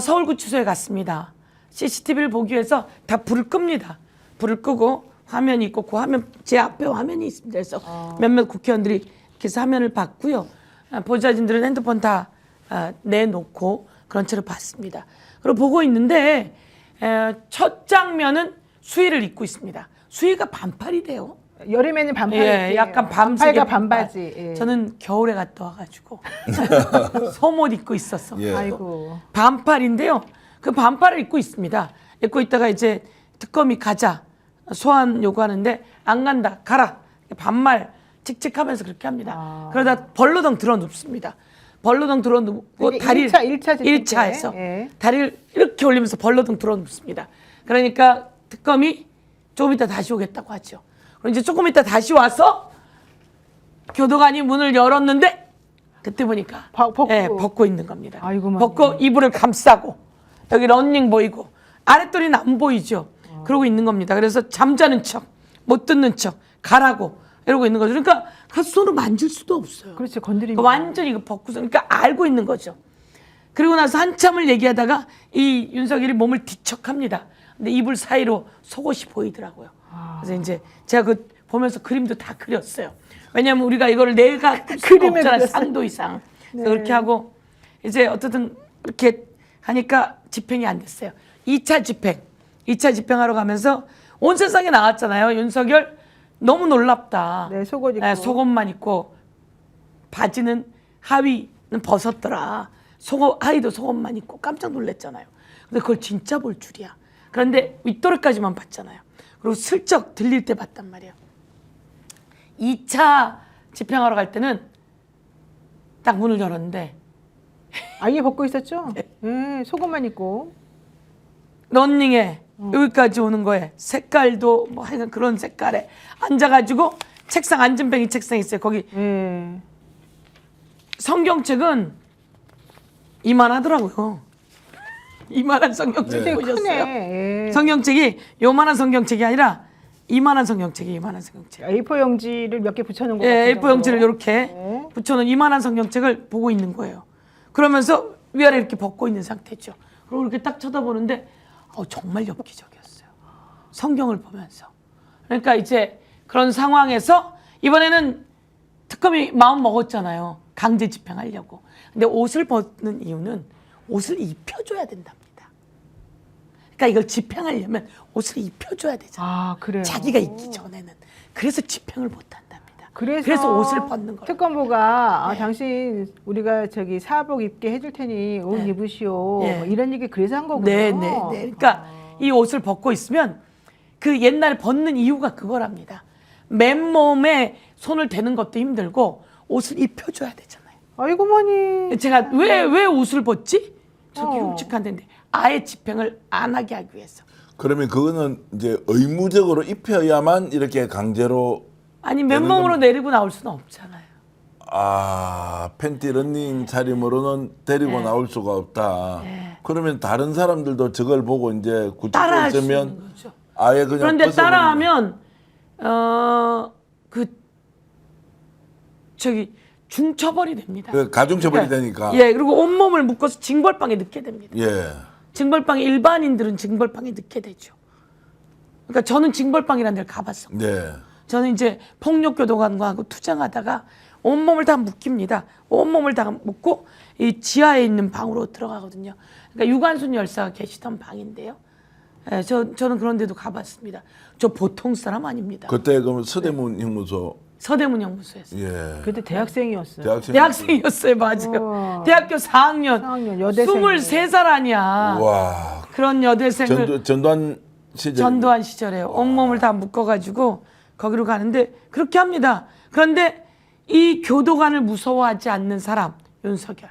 서울구치소에 갔습니다. CCTV를 보기 위해서 다 불을 끕니다. 불을 끄고 화면이 있고 그 화면 제 앞에 화면이 있습니다. 그래서 몇몇 국회의원들이 이렇게 해서 화면을 봤고요. 보좌진들은 핸드폰 다 내놓고 그런 채로 봤습니다. 그리고 보고 있는데 첫 장면은 수의를 입고 있습니다. 수의가 반팔이 돼요. 여름에는 반팔 예, 약간 밤색의 반팔과 반바지. 예. 저는 겨울에 갔다 와가지고 속옷 입고 있었어. 예. 아이고. 반팔인데요. 그 반팔을 입고 있습니다. 입고 있다가 이제 특검이 가자 소환 요구하는데 안 간다 가라 반말 칙칙하면서 그렇게 합니다. 그러다 벌러덩 들어 눕습니다. 벌러덩 들어 눕고 이게 다리를 1차 집행 때. 1차에서 예. 다리를 이렇게 올리면서 벌러덩 들어 눕습니다. 그러니까 특검이 조금 이따 다시 오겠다고 하죠. 그럼 이제 조금 이따 다시 와서 교도관이 문을 열었는데 그때 보니까 벗고. 예, 벗고 있는 겁니다. 아이고만요. 벗고 이불을 감싸고 여기 런닝 보이고 아랫도리는 안 보이죠. 그러고 있는 겁니다. 그래서 잠자는 척, 못 듣는 척, 가라고 이러고 있는 거죠. 그러니까 그 손으로 만질 수도 없어요. 그렇지, 건드리면. 그러니까 완전히 이거 벗고서 그러니까 알고 있는 거죠. 그리고 나서 한참을 얘기하다가 이 윤석열이 몸을 뒤척합니다. 근데 이불 사이로 속옷이 보이더라고요. 그래서 이제 제가 그 보면서 그림도 다 그렸어요. 왜냐하면 우리가 이거를 내가 그림을 없잖아요. 그렸어요. 상도 이상. 그래서 그렇게 하고 이제 어쨌든 이렇게 하니까 집행이 안 됐어요. 2차 집행. 2차 집행하러 가면서 온 세상에 나왔잖아요. 윤석열 너무 놀랍다. 네, 속옷 입고. 네, 속옷만 입고 바지는 하위는 벗었더라. 하의도 속옷만 입고 깜짝 놀랐잖아요. 근데 그걸 진짜 볼 줄이야. 그런데 윗도리까지만 봤잖아요. 그리고 슬쩍 들릴 때 봤단 말이에요. 2차 집행하러 갈 때는 딱 문을 열었는데 아예 벗고 있었죠? 네, 속옷만 입고. 런닝에 여기까지 오는 거에 색깔도 뭐 하여간 그런 색깔에 앉아가지고 책상 앉은 뱅이 책상 있어요. 거기 네. 성경책은 이만하더라고요. 이만한 성경책 네. 보셨어요? 크네. 예. 성경책이 요만한 성경책이 아니라 이만한 성경책. A4 용지를 몇 개 붙여놓은 거 예, 같은 A4 용지를 정도. 이렇게 네. 붙여놓은 이만한 성경책을 보고 있는 거예요. 그러면서 위아래 이렇게 벗고 있는 상태죠. 그리고 이렇게 딱 쳐다보는데 정말 엽기적이었어요. 성경을 보면서. 그러니까 이제 그런 상황에서 이번에는 특검이 마음 먹었잖아요. 강제 집행하려고. 근데 옷을 벗는 이유는 옷을 입혀줘야 된답니다. 그러니까 이걸 집행하려면 옷을 입혀줘야 되잖아요. 아, 그래요. 자기가 있기 전에는. 그래서 집행을 못한답니다. 그래서 옷을 벗는 거예요. 특검부가 네. 당신 우리가 저기 사복 입게 해줄 테니 옷 네. 입으시오. 네. 뭐 이런 얘기 그래서 한 거군요. 네. 그러니까 이 옷을 벗고 있으면 그 옛날에 벗는 이유가 그거랍니다. 맨몸에 손을 대는 것도 힘들고 옷을 입혀줘야 되잖아요. 아이고 머니. 제가 왜 옷을 벗지? 저렇게 어. 흉측한 데인데 아예 집행을 안 하게 하기 위해서. 그러면 그거는 이제 의무적으로 입혀야만 이렇게 강제로 아니 맨몸으로 내리고 나올 수는 없잖아요. 팬티 런닝 차림으로는 데리고 네. 나올 수가 없다. 네. 그러면 다른 사람들도 저걸 보고 이제 굳이 따라할 수 있으면 있는 거죠. 아예 그냥 그런데 벗어버리는 따라하면 중처벌이 됩니다. 그 가중처벌이 그러니까, 되니까. 예, 그리고 온몸을 묶어서 징벌방에 넣게 됩니다. 예. 징벌방에 일반인들은 징벌방에 넣게 되죠. 그러니까 저는 징벌방이라는 데를 가봤어요. 네. 저는 이제 폭력교도관하고 투쟁하다가 온몸을 다 묶입니다. 온몸을 다 묶고 이 지하에 있는 방으로 들어가거든요. 그러니까 유관순 열사가 계시던 방인데요. 예, 저는 그런 데도 가봤습니다. 저 보통 사람 아닙니다. 그때 그럼 서대문 형무소 서대문 형무소에서. 예. 그때 대학생이었어요. 대학생이었어요. 맞아요. 우와. 대학교 4학년. 4학년 여대생. 23살 아니야. 와. 그런 여대생을 전두환 시절. 전두환 시절에 온몸을 다 묶어가지고 거기로 가는데 그렇게 합니다. 그런데 이 교도관을 무서워하지 않는 사람 윤석열,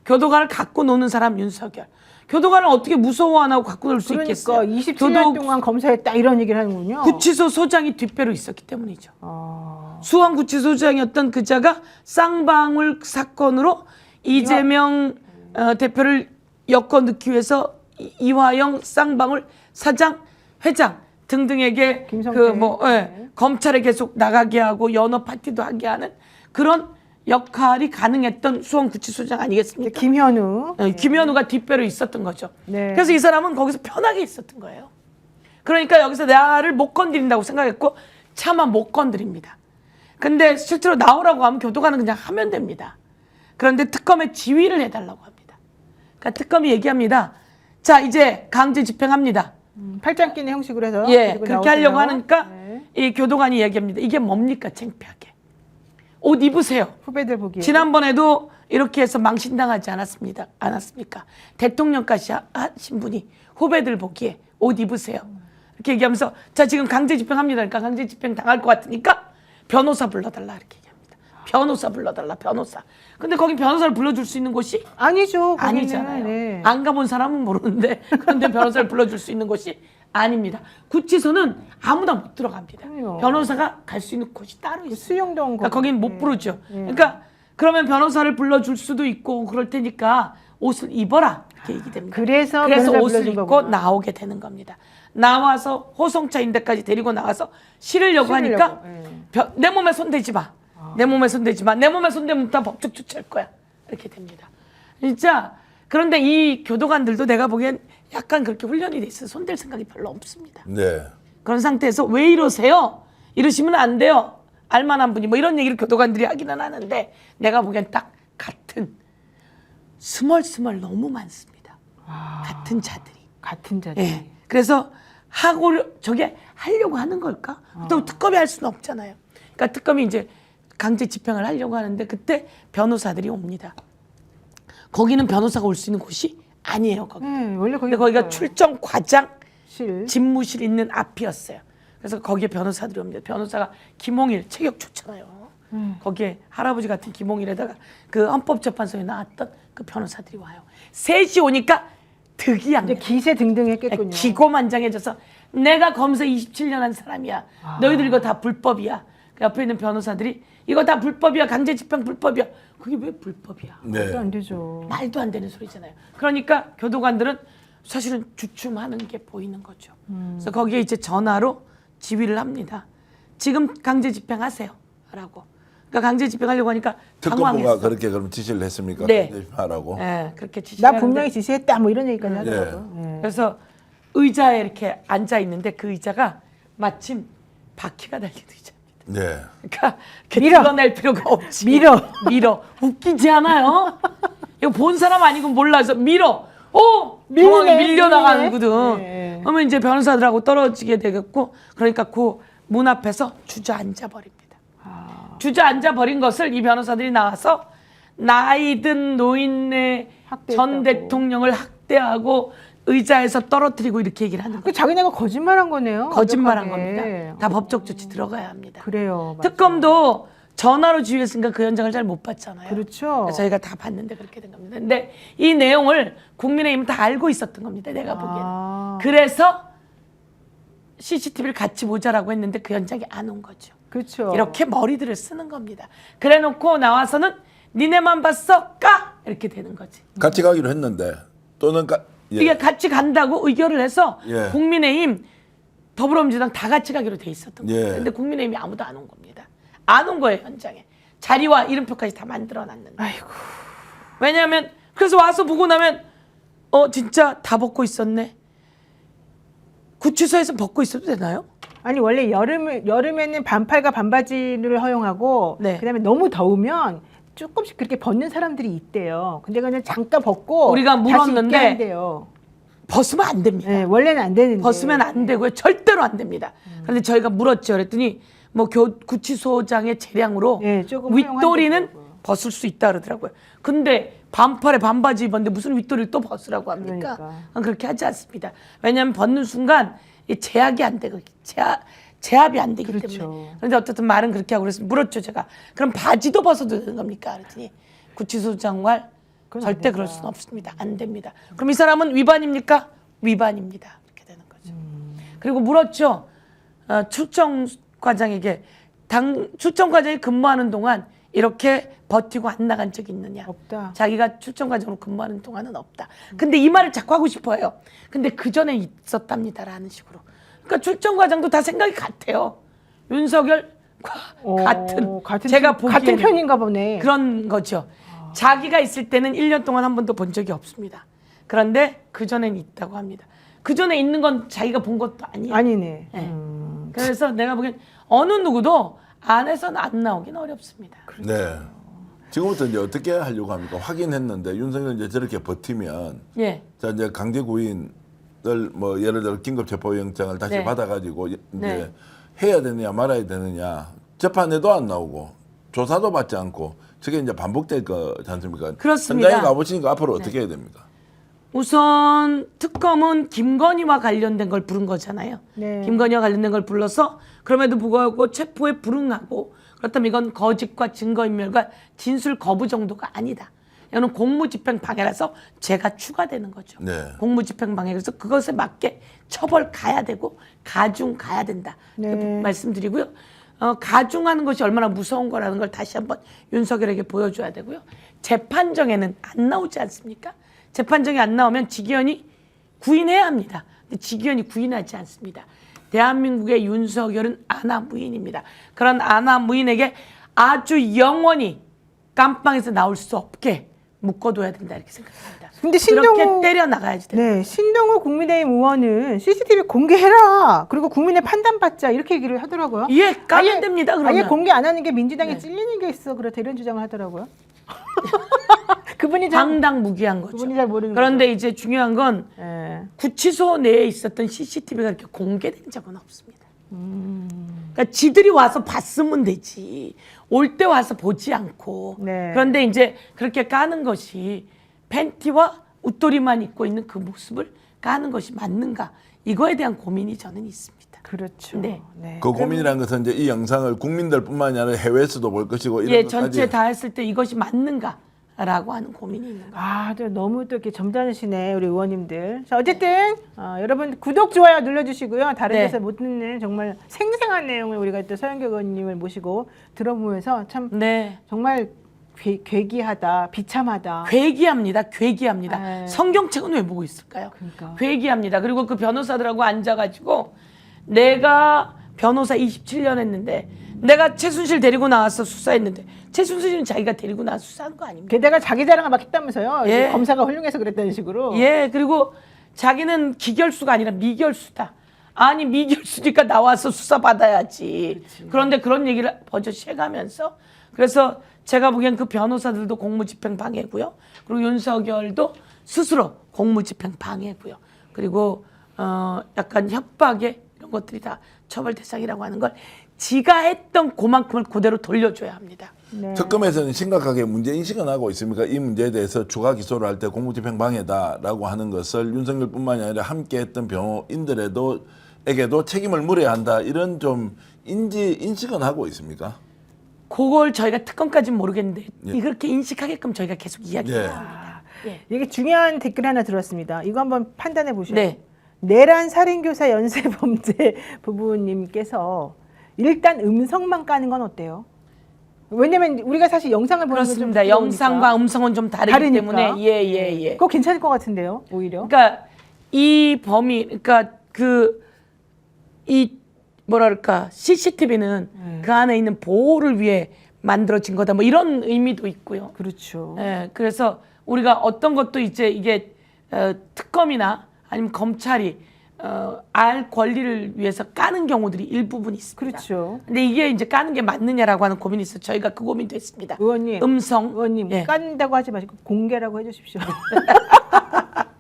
교도관을 갖고 노는 사람 윤석열, 교도관을 어떻게 무서워 안 하고 갖고 놀 수 그러니까 있겠어요? 27년 동안 검사했다 이런 얘기를 하는군요. 구치소 소장이 뒷배로 있었기 때문이죠. 아, 수원구치소장이었던 그자가 쌍방울 사건으로 이재명 대표를 엮어 넣기 위해서 이화영 쌍방울 사장, 회장 등등에게 김성태. 예, 검찰에 계속 나가게 하고 연어 파티도 하게 하는 그런 역할이 가능했던 수원구치소장 아니겠습니까? 김현우. 김현우가 뒷배로 있었던 거죠. 네. 그래서 이 사람은 거기서 편하게 있었던 거예요. 그러니까 여기서 나를 못 건드린다고 생각했고 차마 못 건드립니다. 근데 실제로 나오라고 하면 교도관은 그냥 하면 됩니다. 그런데 특검에 지휘를 해달라고 합니다. 그러니까 특검이 얘기합니다. 자, 이제 강제 집행합니다. 팔짱 끼는 형식으로 해서. 예, 그리고 그렇게 나오세요. 하려고 하니까 네. 이 교도관이 얘기합니다. 이게 뭡니까 창피하게. 옷 입으세요. 후배들 보기에. 지난번에도 이렇게 해서 망신당하지 않았습니까? 대통령까지 하신 분이 후배들 보기에 옷 입으세요. 이렇게 얘기하면서 자 지금 강제 집행합니다. 그러니까 강제 집행 당할 것 같으니까 변호사 불러달라 이렇게 얘기합니다. 변호사 불러달라 변호사. 근데 거기 변호사를 불러줄 수 있는 곳이 아니죠. 거기는. 아니잖아요. 네. 안 가본 사람은 모르는데 그런데 변호사를 불러줄 수 있는 곳이 아닙니다. 구치소는 아무나 못 들어갑니다. 그래요. 변호사가 갈 수 있는 곳이 따로 있어요. 수용동. 그러니까 거긴 못 네. 부르죠. 네. 그러니까 그러면 변호사를 불러줄 수도 있고 그럴 테니까 옷을 입어라 이렇게 얘기됩니다. 그래서 옷을 불러준 입고 거구나. 나오게 되는 겁니다. 나와서 호송차 임대까지 데리고 나와서 실으려고 하니까 네. 내 몸에 손대지 마. 내 몸에 손대지 마. 내 몸에 손대면 다 법적 조치할 거야. 이렇게 됩니다. 진짜 그런데 이 교도관들도 내가 보기엔 약간 그렇게 훈련이 돼 있어서 손댈 생각이 별로 없습니다. 네. 그런 상태에서 왜 이러세요? 이러시면 안 돼요. 알만한 분이 뭐 이런 얘기를 교도관들이 하기는 하는데 내가 보기엔 딱 같은 스멀스멀 너무 많습니다. 같은 자들이. 같은 자들. 예. 그래서 저게 하려고 하는 걸까? 또 특검이 할 수는 없잖아요. 그러니까 특검이 이제 강제 집행을 하려고 하는데 그때 변호사들이 옵니다. 거기는 변호사가 올 수 있는 곳이 아니에요. 거기. 원래 거기. 근데 거기가 출정 과장 실. 집무실 있는 앞이었어요. 그래서 거기에 변호사들이 옵니다. 변호사가 김홍일 체격 좋잖아요. 거기에 할아버지 같은 기몽이에다가 그 헌법재판소에 나왔던 그 변호사들이 와요. 셋이 오니까 득이 안 이제 돼. 기세등등했겠군요. 기고만장해져서 내가 검사 27년 한 사람이야. 너희들 이거 다 불법이야. 그 옆에 있는 변호사들이 이거 다 불법이야. 강제집행 불법이야. 그게 왜 불법이야? 네. 말도 안 되죠. 말도 안 되는 소리잖아요. 그러니까 교도관들은 사실은 주춤하는 게 보이는 거죠. 그래서 거기에 이제 전화로 지휘를 합니다. 지금 강제 집행하세요. 라고. 그러니까 강제 집행하려고 하니까 특검부가 당황했어. 그렇게 그럼 지시를 했습니까? 네. 하라고. 네, 그렇게 지시. 나 분명히 지시했다 뭐 이런 얘기까지 하더라고요. 예. 그래서 의자에 이렇게 앉아 있는데 그 의자가 마침 바퀴가 달린 의자입니다. 네. 그러니까 이렇게 밀어. 드러낼 필요가 없지. 밀어. 웃기지 않아요? 이거 본 사람 아니고 몰라서 밀어. 밀리네, 밀려나가거든. 네. 그러면 이제 변호사들하고 떨어지게 되겠고, 그러니까 그 문 앞에서 주저앉아 버립니다. 주저앉아 버린 것을 이 변호사들이 나와서 나이든 노인네 전 학대했다고. 대통령을 학대하고 의자에서 떨어뜨리고 이렇게 얘기를 하는 그 거예요. 자기네가 거짓말한 거네요. 거짓말한 완벽하게. 겁니다. 다 법적 조치 들어가야 합니다. 그래요. 맞아요. 특검도 전화로 지휘했으니까 그 현장을 잘 못 봤잖아요. 그렇죠. 그래서 저희가 다 봤는데 그렇게 된 겁니다. 근데 이 내용을 국민의힘은 다 알고 있었던 겁니다. 내가 보기에는. 아. 그래서 CCTV를 같이 보자라고 했는데 그 현장에 안 온 거죠. 그렇죠. 이렇게 머리들을 쓰는 겁니다. 그래 놓고 나와서는 니네만 봤어? 까! 이렇게 되는 거지. 같이 가기로 했는데 또는 예. 이게 같이 간다고 의결을 해서 예. 국민의힘, 더불어민주당 다 같이 가기로 돼 있었던 거예요. 예. 근데 국민의힘이 아무도 안 온 겁니다. 안 온 거예요, 현장에. 자리와 이름표까지 다 만들어 놨는데. 아이고. 왜냐하면 그래서 와서 보고 나면 진짜 다 벗고 있었네. 구치소에서 벗고 있어도 되나요? 아니 원래 여름에는 반팔과 반바지를 허용하고 네. 그다음에 너무 더우면 조금씩 그렇게 벗는 사람들이 있대요. 근데 그냥 잠깐 벗고 우리가 다시 물었는데 입게 한대요. 벗으면 안 됩니다. 네, 원래는 안 되는데. 벗으면 안 되고요. 절대로 안 됩니다. 그런데 저희가 물었죠. 그랬더니 뭐 구치소장의 재량으로 네, 조금 윗도리는 허용한다더라고요. 벗을 수 있다 그러더라고요. 근데 반팔에 반바지 입었는데 무슨 윗도리를 또 벗으라고 합니까? 그러니까. 그렇게 하지 않습니다. 왜냐하면 벗는 순간 이 제약이 안 되고 제압이 안 되기 그렇죠. 때문에. 그런데 어쨌든 말은 그렇게 하고 그래서 물었죠 제가. 그럼 바지도 벗어도 되는 겁니까? 그랬더니 구치소장과 그건 안 절대 된다. 그럴 수는 없습니다. 안 됩니다. 그럼 이 사람은 위반입니까? 위반입니다. 이렇게 되는 거죠. 그리고 물었죠. 출정과장에게 출정과장이 근무하는 동안 이렇게 버티고 안 나간 적이 있느냐? 없다. 자기가 출정과장으로 근무하는 동안은 없다. 근데 이 말을 자꾸 하고 싶어요. 근데 그 전에 있었답니다라는 식으로. 그러니까 출정과장도 다 생각이 같아요. 윤석열과 같은 제가 보기에는 같은 편인가 보네. 그런 거죠. 자기가 있을 때는 1년 동안 한 번도 본 적이 없습니다. 그런데 그 전에는 있다고 합니다. 그 전에 있는 건 자기가 본 것도 아니에요. 아니네. 네. 그래서 내가 보기엔 어느 누구도 안에서는 안 나오긴 어렵습니다. 네. 지금부터 이제 어떻게 하려고 합니까? 확인했는데 윤석열 이제 저렇게 버티면 예. 자 이제 강제 구인을 뭐 예를 들어 긴급 체포영장을 다시 네. 받아가지고 이제 네. 해야 되느냐 말아야 되느냐 재판에도 안 나오고 조사도 받지 않고 저게 이제 반복될 거지 않습니까? 그렇습니다. 현장에 가보시니까 앞으로 어떻게 해야 됩니까? 우선 특검은 김건희와 관련된 걸 부른 거잖아요. 네. 김건희와 관련된 걸 불러서 그럼에도 불구하고 체포에 불응하고 그렇다면 이건 거짓과 증거인멸과 진술 거부 정도가 아니다. 이거는 공무집행 방해라서 죄가 추가되는 거죠. 네. 공무집행 방해. 그래서 그것에 맞게 처벌 가야 되고 가중 가야 된다. 이렇게 네. 말씀드리고요. 가중하는 것이 얼마나 무서운 거라는 걸 다시 한번 윤석열에게 보여줘야 되고요. 재판정에는 안 나오지 않습니까? 재판정에 안 나오면 직위원이 구인해야 합니다. 근데 직위원이 구인하지 않습니다. 대한민국의 윤석열은 아나무인입니다. 그런 아나무인에게 아주 영원히 깜빵에서 나올 수 없게 묶어둬야 된다 이렇게 생각합니다. 근데 그렇게 때려 나가야지 돼요. 네, 신동호 국민의힘 의원은 CCTV 공개해라. 그리고 국민의 판단 받자 이렇게 얘기를 하더라고요. 예, 까면 됩니다. 그러면. 아예 공개 안 하는 게 민주당에 네. 찔리는 게 있어. 그렇다 이런 주장을 하더라고요. 그분이 잘 당당무기한 거죠. 그분이 잘 모르는 그런데 이제 중요한 건 예. 구치소 내에 있었던 CCTV가 이렇게 공개된 적은 없습니다. 그러니까 지들이 와서 봤으면 되지. 올 때 와서 보지 않고. 네. 그런데 이제 그렇게 까는 것이 팬티와 웃도리만 입고 있는 그 모습을 까는 것이 맞는가? 이거에 대한 고민이 저는 있습니다. 그렇죠. 네. 네. 그 고민이라는 것은 이제 이 영상을 국민들뿐만이 아니라 해외에서도 볼 것이고 이런 예, 것까지 전체 다 했을 때 이것이 맞는가라고 하는 고민이 있는 거예요. 아, 또 너무 또 이렇게 점잖으시네 우리 의원님들. 자, 어쨌든 여러분 구독 좋아요 눌러주시고요. 다른 네. 데서 못 듣는 정말 생생한 내용을 우리가 또 서영교 의원님을 모시고 들어보면서 참 네. 정말 괴기하다, 비참하다. 괴기합니다. 괴기합니다. 네. 성경책은 왜 보고 있을까요? 그러니까. 괴기합니다. 그리고 그 변호사들하고 앉아가지고 내가 변호사 27년 했는데 내가 최순실 데리고 나와서 수사했는데 최순실은 자기가 데리고 나와서 수사한 거 아닙니까? 게다가 자기 자랑을 막 했다면서요. 예. 검사가 훌륭해서 그랬다는 식으로. 예, 그리고 자기는 기결수가 아니라 미결수다. 아니 미결수니까 나와서 수사 받아야지. 그런데 그런 얘기를 버젓이 해가면서 그래서 제가 보기엔 그 변호사들도 공무집행 방해고요. 그리고 윤석열도 스스로 공무집행 방해고요. 그리고 약간 협박에 이런 것들이 다 처벌 대상이라고 하는 걸 지가 했던 그만큼을 그대로 돌려줘야 합니다. 네. 특검에서는 심각하게 문제 인식은 하고 있습니까? 이 문제에 대해서 추가 기소를 할 때 공무집행 방해다라고 하는 것을 윤석열뿐만이 아니라 함께했던 변호인들에게도 책임을 물어야 한다 이런 좀 인식은 하고 있습니까? 그걸 저희가 특검까지는 모르겠는데 그렇게 인식하게끔 저희가 계속 이야기해야 예. 합니다. 예. 이게 중요한 댓글 하나 들었습니다. 이거 한번 판단해 보셔요. 네. 내란 살인교사 연쇄범죄 부부님께서 일단 음성만 까는 건 어때요? 왜냐면 우리가 사실 영상을 보는 그렇습니다. 건좀 영상과 음성은 좀 다르기 다르니까. 때문에 예. 그거 괜찮을 것 같은데요, 오히려. 그러니까 이 범위, 그러니까 이 뭐랄까 CCTV는 그 안에 있는 보호를 위해 만들어진 거다. 뭐 이런 의미도 있고요. 그렇죠. 예, 그래서 우리가 어떤 것도 이제 이게 특검이나 아니면 검찰이 알 권리를 위해서 까는 경우들이 일부분 있습니다. 그렇죠. 근데 이게 이제 까는 게 맞느냐라고 하는 고민이 있어요. 저희가 그 고민도 했습니다. 의원님, 음성, 의원님 예. 깐다고 하지 마시고 공개라고 해주십시오.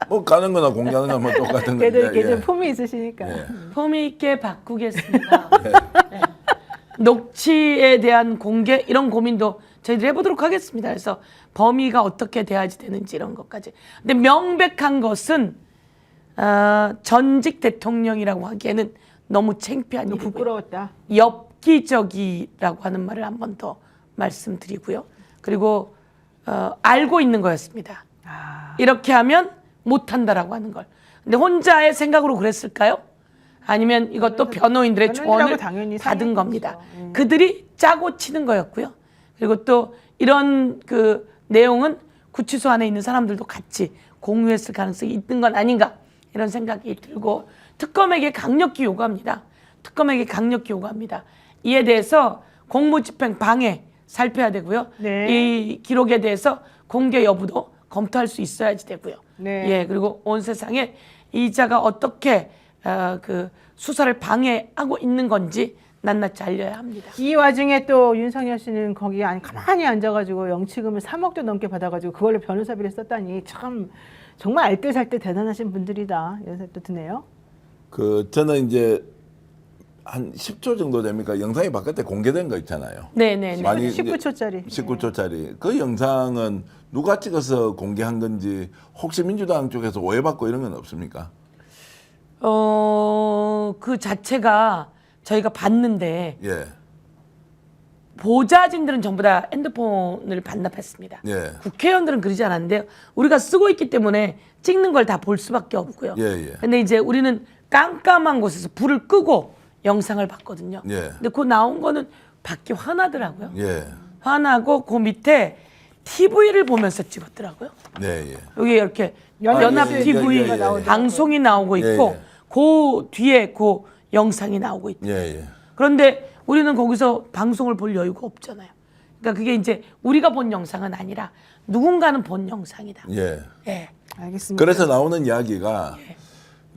뭐 가는 거나 공개하는 거나 뭐 똑같은 그래도 건데. 이렇게 좀 폼이 있으시니까. 예. 폼이 있게 바꾸겠습니다. 네. 녹취에 대한 공개 이런 고민도 저희들이 해보도록 하겠습니다. 그래서 범위가 어떻게 돼야지 되는지 이런 것까지. 근데 명백한 것은 전직 대통령이라고 하기에는 너무 창피한 너무 일이고요. 부끄러웠다. 엽기적이라고 하는 말을 한 번 더 말씀드리고요. 그리고 알고 있는 거였습니다. 이렇게 하면 못한다라고 하는 걸. 근데 혼자의 생각으로 그랬을까요? 아니면 이것도 변호인들의 변호인들하고 조언을 당연히 받은 상의했겠죠. 겁니다. 그들이 짜고 치는 거였고요. 그리고 또 이런 그 내용은 구치소 안에 있는 사람들도 같이 공유했을 가능성이 있는 건 아닌가 이런 생각이 들고 특검에게 강력히 요구합니다. 특검에게 강력히 요구합니다. 이에 대해서 공무집행 방해 살펴야 되고요. 네. 이 기록에 대해서 공개 여부도 검토할 수 있어야지 되고요. 네. 예, 그리고 온 세상에 이자가 어떻게 그 수사를 방해하고 있는 건지 낱낱이 알려야 합니다. 이 와중에 또 윤석열 씨는 거기 가만히 앉아가지고 영치금을 3억도 넘게 받아가지고 그걸로 변호사비를 썼다니 참 정말 알뜰살뜰 대단하신 분들이다 이런 생각도 드네요. 저는 이제 한 10초 정도 됩니까? 영상이 바깥에 공개된 거 있잖아요. 네네네. 많이 이제 19초짜리. 19초짜리. 그 영상은 누가 찍어서 공개한 건지 혹시 민주당 쪽에서 오해받고 이런 건 없습니까? 그 자체가 저희가 봤는데 예. 보좌진들은 전부 다 핸드폰을 반납했습니다. 예. 국회의원들은 그러지 않았는데요. 우리가 쓰고 있기 때문에 찍는 걸 다 볼 수밖에 없고요. 예. 근데 이제 우리는 깜깜한 곳에서 불을 끄고 영상을 봤거든요. 예. 근데 그 나온 거는 받기 화나더라고요. 예. 화나고 그 밑에 TV를 보면서 찍었더라고요. 네, 예. 여기 이렇게 연합 연합 예, TV 예, 예, 예. 방송이 나오고 예, 있고 예. 그 뒤에 그 영상이 나오고 있다. 예, 예. 그런데 우리는 거기서 방송을 볼 여유가 없잖아요. 그러니까 그게 이제 우리가 본 영상은 아니라 누군가는 본 영상이다. 예. 예. 알겠습니다. 그래서 나오는 이야기가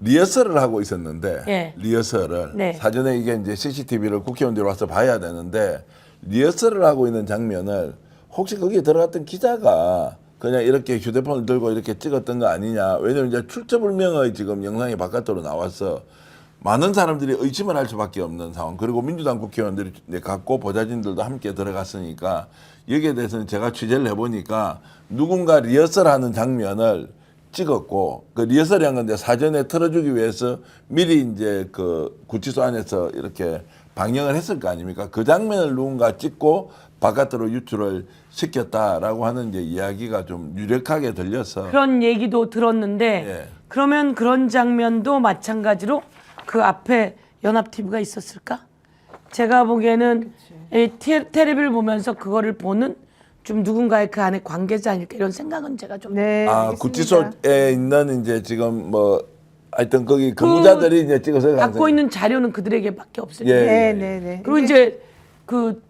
리허설을 하고 있었는데 예. 리허설을 네. 사전에 이게 이제 CCTV를 국회의원들이 와서 봐야 되는데 리허설을 하고 있는 장면을 혹시 거기에 들어갔던 기자가 그냥 이렇게 휴대폰을 들고 이렇게 찍었던 거 아니냐. 왜냐면 이제 출처불명의 지금 영상이 바깥으로 나와서 많은 사람들이 의심을 할 수밖에 없는 상황. 그리고 민주당 국회의원들이 갖고 보좌진들도 함께 들어갔으니까 여기에 대해서는 제가 취재를 해보니까 누군가 리허설하는 장면을 찍었고 그 리허설한 건데 사전에 틀어주기 위해서 미리 이제 그 구치소 안에서 이렇게 방영을 했을 거 아닙니까? 그 장면을 누군가 찍고 바깥으로 유출을 시켰다라고 하는 이제 이야기가 좀 유력하게 들려서 그런 얘기도 들었는데 예. 그러면 그런 장면도 마찬가지로 그 앞에 연합 TV가 있었을까? 제가 보기에는 이 텔레비를 보면서 그거를 보는 좀 누군가의 그 안에 관계자 아닐까 이런 생각은 제가 좀 네. 아 알겠습니다. 구치소에 있는 이제 지금 뭐 하여튼 거기 근무자들이 이제 찍어서 갖고 있는 자료는 그들에게밖에 없으니까. 예. 네, 네, 네. 그리고 이제 그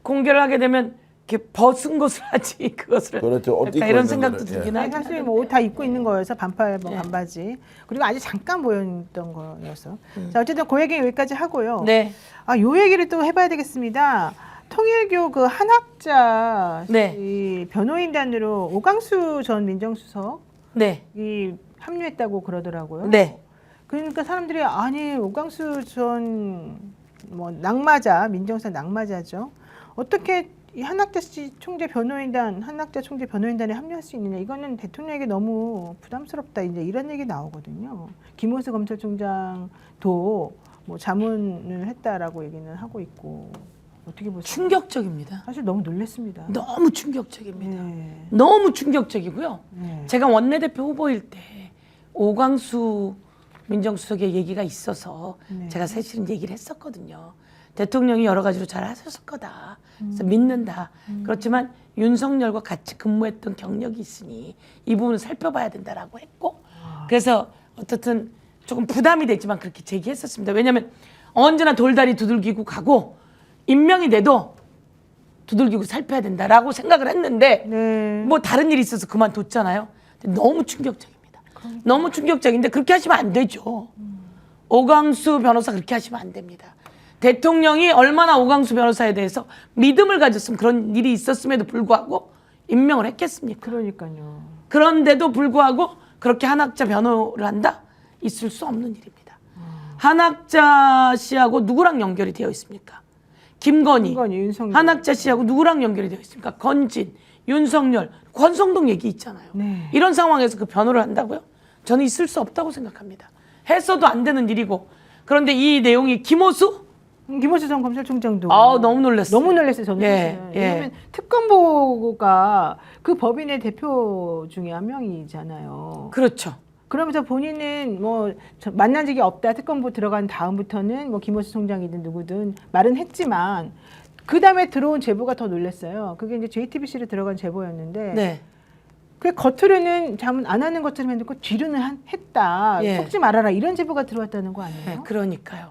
공개를 하게 되면 이렇게 벗은 것을 하지 그것을 그렇죠. 옷 약간 입고 이런 있는 생각도 거를, 들긴 아니, 하죠. 사실 뭐 옷 다 입고 있는 거여서 반팔 뭐 네. 반바지 그리고 아주 잠깐 보였던 거여서 자 어쨌든 그 얘기 여기까지 하고요. 네. 요 얘기를 또 해봐야 되겠습니다. 통일교 그 한학자 네. 이 변호인단으로 오광수 전 민정수석이 네. 합류했다고 그러더라고요. 네. 그러니까 사람들이 아니 오광수 전 뭐 낙마자 민정수석 낙마자죠. 어떻게 이 한학자 씨 총재 변호인단 한학자 총재 변호인단에 합류할 수 있느냐 이거는 대통령에게 너무 부담스럽다 이제 이런 얘기 나오거든요. 김호수 검찰총장도 뭐 자문을 했다라고 얘기는 하고 있고 어떻게 보세요? 충격적입니다. 사실 너무 놀랐습니다. 너무 충격적입니다. 네. 너무 충격적이고요. 네. 제가 원내대표 후보일 때 오광수 민정수석의 얘기가 있어서 네. 제가 사실은 얘기를 했었거든요. 대통령이 여러 가지로 잘 하셨을 거다. 그래서 믿는다. 그렇지만 윤석열과 같이 근무했던 경력이 있으니 이 부분을 살펴봐야 된다라고 했고 그래서 어떻든 조금 부담이 되지만 그렇게 제기했었습니다. 왜냐하면 언제나 돌다리 두들기고 가고 임명이 돼도 두들기고 살펴야 된다라고 생각을 했는데 네. 뭐 다른 일이 있어서 그만뒀잖아요. 근데 너무 충격적입니다. 너무 충격적인데 그렇게 하시면 안 되죠. 오광수 변호사 그렇게 하시면 안 됩니다. 대통령이 얼마나 오광수 변호사에 대해서 믿음을 가졌으면 그런 일이 있었음에도 불구하고 임명을 했겠습니까? 그러니까요. 그런데도 불구하고 그렇게 한학자 변호를 한다? 있을 수 없는 일입니다. 한학자 씨하고 누구랑 연결이 되어 있습니까? 김건희, 윤석열. 한학자 씨하고 누구랑 연결이 되어 있습니까? 건진, 윤석열, 권성동 얘기 있잖아요. 네. 이런 상황에서 그 변호를 한다고요? 저는 있을 수 없다고 생각합니다. 했어도 안 되는 일이고 그런데 이 내용이 김호수? 김호수 전 검찰총장도 너무 놀랐어요. 너무 놀랐어요. 저는 예, 사실은. 예. 왜냐하면 특검보가 그 법인의 대표 중에 한 명이잖아요. 그렇죠. 그러면서 본인은 뭐 만난 적이 없다. 특검보 들어간 다음부터는 뭐 김호수 총장이든 누구든 말은 했지만 그 다음에 들어온 제보가 더 놀랐어요. 그게 이제 JTBC로 들어간 제보였는데 네. 그 겉으로는 자문 안 하는 것처럼 했는데 뒤로는 했다. 예. 속지 말아라 이런 제보가 들어왔다는 거 네, 아니에요? 그러니까요.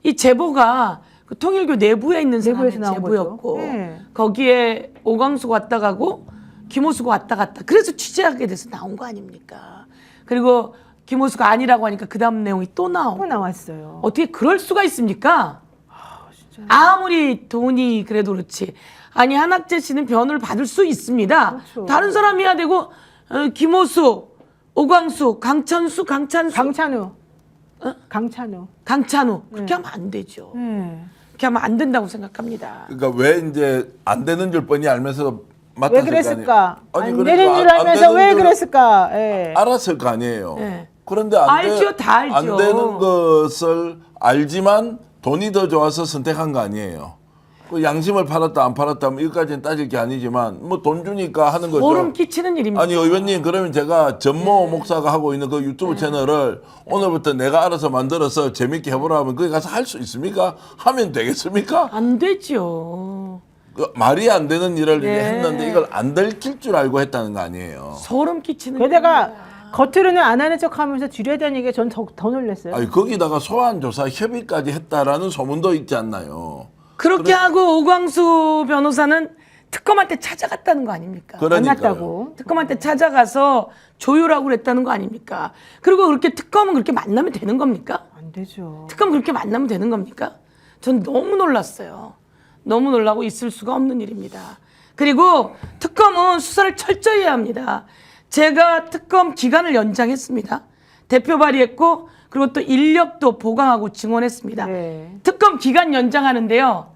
이 제보가 그 통일교 내부에 있는 사람의 내부에서 나온 제보였고 거죠. 네. 거기에 오광수가 왔다 가고 김호수가 왔다 갔다. 그래서 취재하게 돼서 나온 거 아닙니까? 그리고 김호수가 아니라고 하니까 그 다음 내용이 또 나오고. 또 나왔어요. 어떻게 그럴 수가 있습니까? 아무리 돈이 그래도 그렇지. 아니 한학재 씨는 변호를 받을 수 있습니다. 그렇죠. 다른 사람이 해야 되고 김호수, 오광수, 강찬수 강찬우. 강찬우 그렇게 네. 하면 안 되죠. 네. 그렇게 하면 안 된다고 생각합니다. 그러니까 왜 이제 안 되는 줄 뻔히 알면서 맡았을 왜 그랬을까? 거 아니에요? 안 그러니까 되는 줄 안 알면서 되는 왜 줄 그랬을까? 예. 알았을 거 아니에요. 네. 그런데 알죠, 다 알죠. 안 되는 것을 알지만 돈이 더 좋아서 선택한 거 아니에요. 그 양심을 팔았다 안 팔았다 뭐 이것까지는 따질 게 아니지만 뭐 돈 주니까 하는 거죠. 소름 끼치는 일입니다. 아니 의원님 그러면 제가 전모 목사가 하고 있는 그 유튜브 채널을 오늘부터 내가 알아서 만들어서 재밌게 해보라 하면 거기 가서 할 수 있습니까? 하면 되겠습니까? 안 되죠. 그 말이 안 되는 일을 네. 했는데 이걸 안 들킬 줄 알고 했다는 거 아니에요. 소름 끼치는 게다가 겉으로는 안 하는 척하면서 뒤려다니는 게 전 더 놀랐어요. 아니 거기다가 소환 조사 협의까지 했다라는 소문도 있지 않나요? 그렇게 하고 오광수 변호사는 특검한테 찾아갔다는 거 아닙니까? 그러니까요. 만났다고. 특검한테 찾아가서 조율하고 그랬다는 거 아닙니까? 그리고 그렇게 특검은 그렇게 만나면 되는 겁니까? 안 되죠. 특검 그렇게 만나면 되는 겁니까? 전 너무 놀랐어요. 너무 놀라고 있을 수가 없는 일입니다. 그리고 특검은 수사를 철저히 해야 합니다. 제가 특검 기간을 연장했습니다. 대표 발의했고 그리고 또 인력도 보강하고 증원했습니다. 네. 특검 기간 연장하는데요.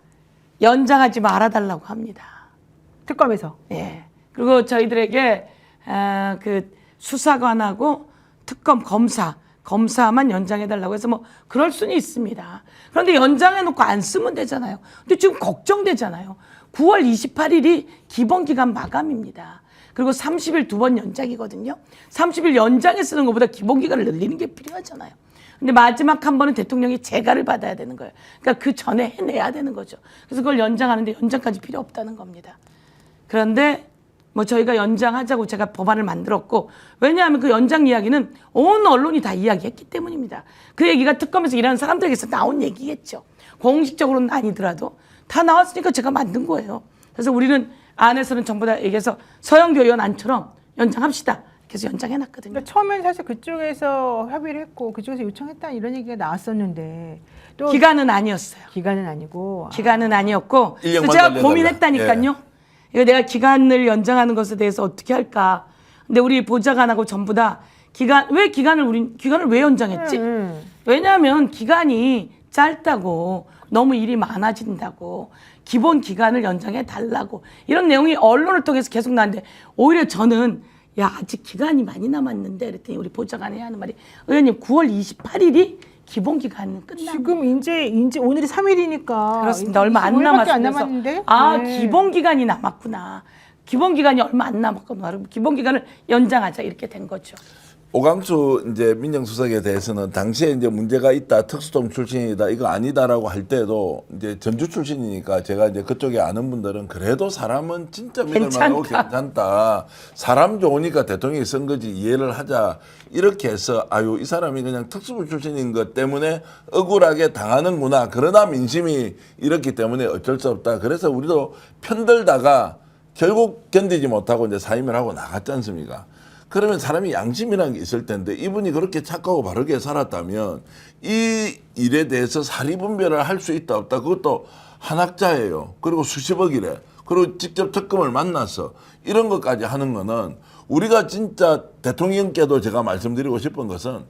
연장하지 말아달라고 합니다. 특검에서. 예. 그리고 저희들에게 그 수사관하고 특검 검사만 연장해달라고 해서 뭐 그럴 수는 있습니다. 그런데 연장해놓고 안 쓰면 되잖아요. 근데 지금 걱정되잖아요. 9월 28일이 기본기간 마감입니다. 그리고 30일 2번 연장이거든요. 30일 연장해 쓰는 것보다 기본기간을 늘리는 게 필요하잖아요. 근데 마지막 한 번은 대통령이 재가를 받아야 되는 거예요. 그러니까 그 전에 해내야 되는 거죠. 그래서 그걸 연장하는데 연장까지 필요 없다는 겁니다. 그런데 뭐 저희가 연장하자고 제가 법안을 만들었고, 왜냐하면 그 연장 이야기는 온 언론이 다 이야기했기 때문입니다. 그 얘기가 특검에서 일하는 사람들에게서 나온 얘기겠죠. 공식적으로는 아니더라도 다 나왔으니까 제가 만든 거예요. 그래서 우리는 안에서는 전부 다 얘기해서 서영교 의원 안처럼 연장합시다. 그래서 연장해놨거든요. 그러니까 처음엔 사실 그쪽에서 협의를 했고 그쪽에서 요청했다 이런 얘기가 나왔었는데 또 기간은 아니었어요. 기간은 아니고 기간은 아니었고 1년만 그래서 제가 달려달라. 고민했다니까요. 이거 내가 기간을 연장하는 것에 대해서 어떻게 할까. 근데 우리 보좌관하고 전부 다 기간을 왜 연장했지? 왜냐하면 기간이 짧다고, 너무 일이 많아진다고, 기본 기간을 연장해 달라고 이런 내용이 언론을 통해서 계속 나왔는데, 오히려 저는 야 아직 기간이 많이 남았는데 그랬더니 우리 보좌관이 하는 말이, 의원님 9월 28일이 기본 기간은 끝나. 지금 이제 오늘이 3일이니까 그렇습니다. 얼마 안 오늘밖에 안 남았어요. 남았는데. 아, 네. 기본 기간이 남았구나. 기본 기간이 얼마 안 남았구나. 그럼 기본 기간을 연장하자 이렇게 된 거죠. 오광수 이제 민정수석에 대해서는 당시에 이제 문제가 있다, 특수통 출신이다, 이거 아니다라고 할 때도 이제 전주 출신이니까 제가 이제 그쪽에 아는 분들은 그래도 사람은 진짜 믿을만하고 괜찮다. 사람 좋으니까 대통령이 쓴 거지 이해를 하자. 이렇게 해서 아유 이 사람이 그냥 특수부 출신인 것 때문에 억울하게 당하는구나. 그러나 민심이 이렇기 때문에 어쩔 수 없다. 그래서 우리도 편들다가 결국 견디지 못하고 이제 사임을 하고 나갔지 않습니까? 그러면 사람이 양심이라는 게 있을 텐데 이분이 그렇게 착하고 바르게 살았다면 이 일에 대해서 사리분별을 할 수 있다 없다 그것도 한 학자예요. 그리고 수십억이래. 그리고 직접 특검을 만나서 이런 것까지 하는 거는 우리가 진짜 대통령께도 제가 말씀드리고 싶은 것은